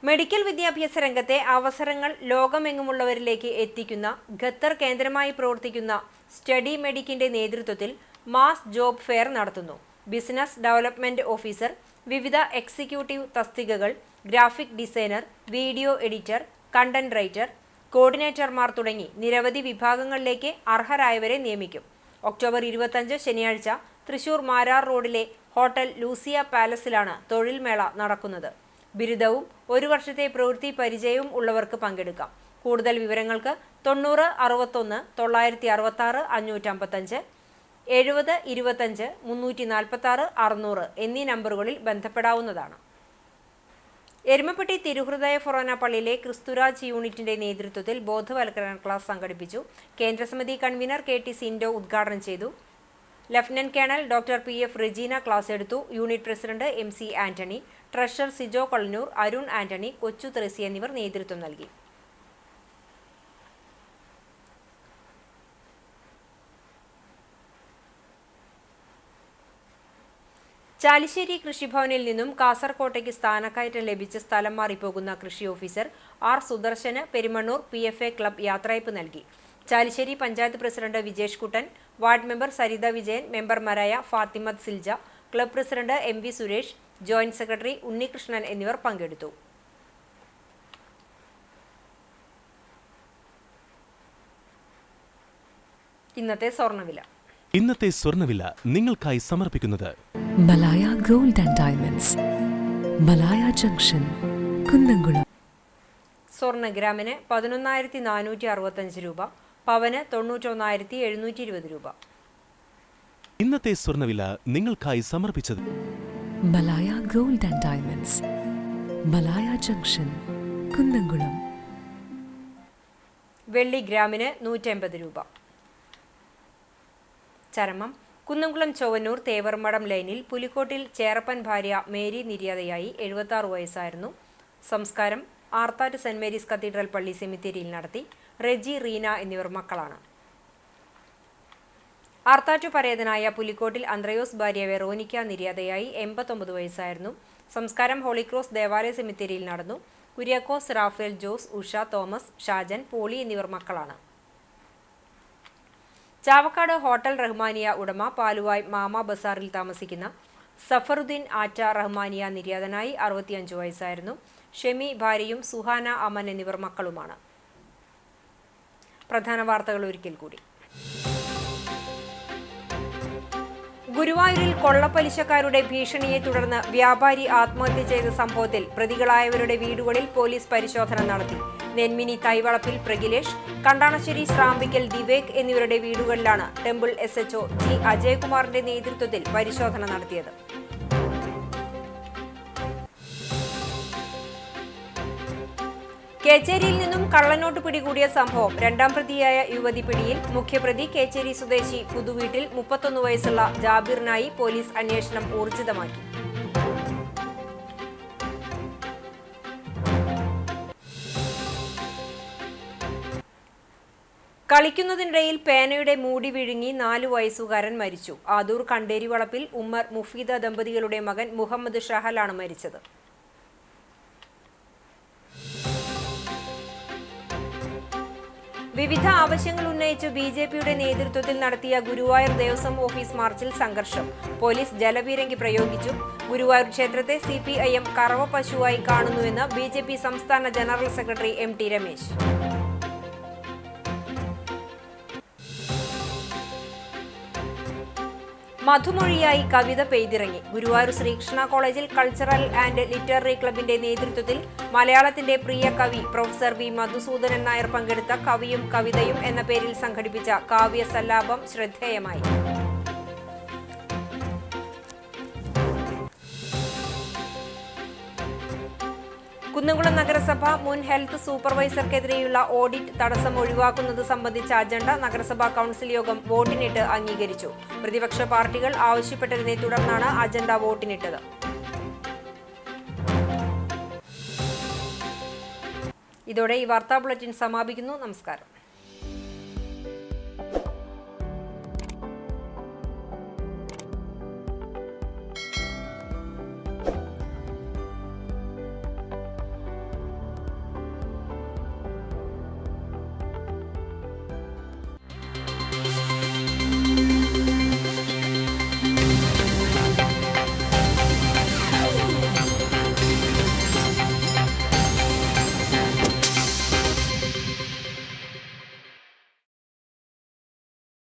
മെഡിക്കൽ വിദ്യാഭ്യാസ രംഗത്തെ അവസരങ്ങൾ ലോകമെങ്ങുമുള്ളവരിലേക്ക് എത്തിക്കുന്ന ഖത്തർ കേന്ദ്രമായി പ്രവർത്തിക്കുന്ന സ്റ്റഡി മെഡിക്കിന്റെ നേതൃത്വത്തിൽ മാസ് ജോബ് ഫെയർ നടത്തുന്നു. ബിസിനസ് ഡെവലപ്മെന്റ് ഓഫീസർ, വിവിധ എക്സിക്യൂട്ടീവ് തസ്തികകൾ, graphic designer, video editor, content writer, കോർഡിനേറ്റർമാർ തുടങ്ങി നിരവധി വിഭാഗങ്ങളിലേക്ക് അർഹരായവരെ നിയമിക്കും. ഒക്ടോബർ 25 ശനിയാഴ്ച തൃശൂർ മാരാർ റോഡിലെ ഹോട്ടൽ ലൂസിയ പാലസിലാണ് തൊഴിൽ മേള നടക്കുന്നത്. ബിരുദവും 1 വർഷത്തെ പ്രവൃത്തി പരിചയവും ഉള്ളവർക്ക് പങ്കെടുക്കാം. കൂടുതൽ വിവരങ്ങൾക്ക് 90 61 966 555 70 25 346 600 എന്നീ നമ്പറുകളിൽ ബന്ധപ്പെടാവുന്നതാണ്. എരുമപ്പെട്ടി തിരുഹൃദയ ഫൊറോന പള്ളിയിലെ ക്രിസ്തുരാജ് യൂണിറ്റിന്റെ നേതൃത്വത്തിൽ ബോധവൽക്കരണ ക്ലാസ് സംഘടിപ്പിച്ചു. കേന്ദ്രസമിതി കൺവീനർ KT സിൻഡോ ഉദ്ഘാടനം ചെയ്തു. Lieutenant colonel doctor PF Regina class എടുത്തു. Unit president MC Antony, treasurer Sijo Kolanoor, Arun Antony, Kochu Thresi എന്നിവർ നേതൃത്വം നൽകി. ചാലിശ്ശേരി കൃഷിഭവനിൽ നിന്നും കാസർകോട്ടേക്ക് സ്ഥാനക്കയറ്റം ലഭിച്ച് സ്ഥലം മാറിപ്പോകുന്ന കൃഷി ഓഫീസർ R സുദർശന് പെരുമണ്ണൂർ PFA ക്ലബ് യാത്രയയപ്പ് നൽകി. Chalissery panchayat president Vijesh Kuttan, ward member Saritha Vijayan, മെമ്പർമാരായ Fathimath Silja, club president MV Suresh, joint secretary Unnikrishnan എന്നിവർ പങ്കെടുത്തു. ഇന്നത്തെ സ്വർണ്ണവില നിങ്ങൾക്കായി സമർപ്പിക്കുന്നത് Malaya gold and diamonds, Malaya junction, Kunnamkulam. സ്വർണ്ണ ഗ്രാമിന് 11,465 രൂപ, പവന് 91,720 രൂപ. ഇന്നത്തെ സ്വർണ്ണവില നിങ്ങൾക്കായി സമർപ്പിച്ചത് Malaya gold and diamonds, Malaya junction, Kunnamkulam. വെള്ളി ഗ്രാമിന് 180 രൂപ. ചരമം കുന്നംകുളം ചൊവ്വന്നൂർ തേവർമഠം ലൈനിൽ പുലിക്കോട്ടിൽ ചേറപ്പൻ ഭാര്യ മേരി നിര്യാതയായി. 76 വയസ്സായിരുന്നു. സംസ്കാരം ആർത്താറ്റ് സെന്റ് മേരീസ് കത്തീഡ്രൽ പള്ളി സെമിത്തേരിയിൽ നടത്തി. റെജി, റീന എന്നിവർ മക്കളാണ്. ആർത്താറ്റു പരേതനായ പുലിക്കോട്ടിൽ അന്ത്രയോസ് ഭാര്യ വെറോനിക്ക നിര്യാതയായി. 89 വയസ്സായിരുന്നു. സംസ്കാരം ഹോളിക്രോസ് ദേവാലയ സെമിത്തേരിയിൽ നടന്നു. Kuriakose, Raphael, Jose, Usha, Thomas, Shajan, Pauly എന്നിവർ മക്കളാണ്. ചാവക്കാട് ഹോട്ടൽ റഹ്മാനിയ ഉടമ പാലുവായ് മാമ ബസാറിൽ താമസിക്കുന്ന സഫറുദ്ദീൻ ആറ്റ റഹ്മാനിയ നിര്യാതനായി. 65 വയസ്സായിരുന്നു. ഷെമി ഭാര്യയും സുഹാന അമൻ എന്നിവർ മക്കളുമാണ്. പ്രധാന വാർത്തകൾ ഒരിക്കൽ കൂടി. ഗുരുവായൂരിൽ കൊള്ളപ്പലിശക്കാരുടെ ഭീഷണിയെ തുടർന്ന് വ്യാപാരി ആത്മഹത്യ ചെയ്ത സംഭവത്തിൽ പ്രതികളായവരുടെ വീടുകളിൽ പോലീസ് പരിശോധന നടത്തി. നെന്മിനി തൈവളപ്പിൽ പ്രഗിലേഷ്, കണ്ടാണശ്ശേരി ശ്രാമ്പിക്കൽ ദിവേക് എന്നിവരുടെ വീടുകളിലാണ് ടെമ്പിൾ SHO G അജയകുമാറിന്റെ നേതൃത്വത്തിൽ പരിശോധന നടത്തിയത്. കേച്ചേരിയിൽ നിന്നും കള്ളനോട്ട് പിടികൂടിയ സംഭവം. 2ാം പ്രതിയായ യുവതി പിടിയിൽ. മുഖ്യപ്രതി കേച്ചേരി സ്വദേശി പുതുവീട്ടിൽ 31 വയസ്സുള്ള ജാബിറിനായി പോലീസ് അന്വേഷണം ഊർജിതമാക്കി. കളിക്കുന്നതിനിടയിൽ പേനയുടെ മൂടി വിഴുങ്ങി 4 വയസ്സുകാരൻ മരിച്ചു. ആദൂർ കണ്ടേരി വളപ്പിൽ ഉമ്മർ മുഫീദ ദമ്പതികളുടെ മകൻ മുഹമ്മദ് ഷഹലാണ് മരിച്ചത്. വിവിധ ആവശ്യങ്ങൾ ഉന്നയിച്ച് BJPയുടെ നേതൃത്വത്തിൽ നടത്തിയ ഗുരുവായൂർ ദേവസ്വം ഓഫീസ് മാർച്ചിൽ സംഘർഷം. പോലീസ് ജലപീരങ്കി പ്രയോഗിച്ചു. ഗുരുവായൂർ ക്ഷേത്രത്തെ CPIM കറവ പശുവായി കാണുന്നുവെന്ന് BJP സംസ്ഥാന ജനറൽ സെക്രട്ടറി MT രമേശ്. മധുമൊഴിയായി കവിത പെയ്തിറങ്ങി. ഗുരുവായൂർ ശ്രീകൃഷ്ണ കോളേജിൽ കൾച്ചറൽ ആൻഡ് ലിറ്റററി ക്ലബിന്റെ നേതൃത്വത്തിൽ മലയാളത്തിന്റെ പ്രിയ കവി പ്രൊഫസർ വി മധുസൂദനൻ നായർ പങ്കെടുത്ത കവിയും കവിതയും എന്ന പേരിൽ സംഘടിപ്പിച്ച കാവ്യസല്ലാപം ശ്രദ്ധേയമായി. കുന്നംകുളം നഗരസഭ മുൻ ഹെൽത്ത് സൂപ്പർവൈസർക്കെതിരെയുള്ള ഓഡിറ്റ് തടസ്സം ഒഴിവാക്കുന്നത് സംബന്ധിച്ച അജണ്ട നഗരസഭാ കൗൺസിൽ യോഗം വോട്ടിനിട്ട് അംഗീകരിച്ചു. പ്രതിപക്ഷ പാർട്ടികൾ ആവശ്യപ്പെട്ടതിനെ തുടർന്നാണ് അജണ്ട വോട്ടിനിട്ടത്. ഇതോടെ ഈ വാർത്താ ബുള്ളറ്റിൻ സമാപിക്കുന്നു. നമസ്കാരം.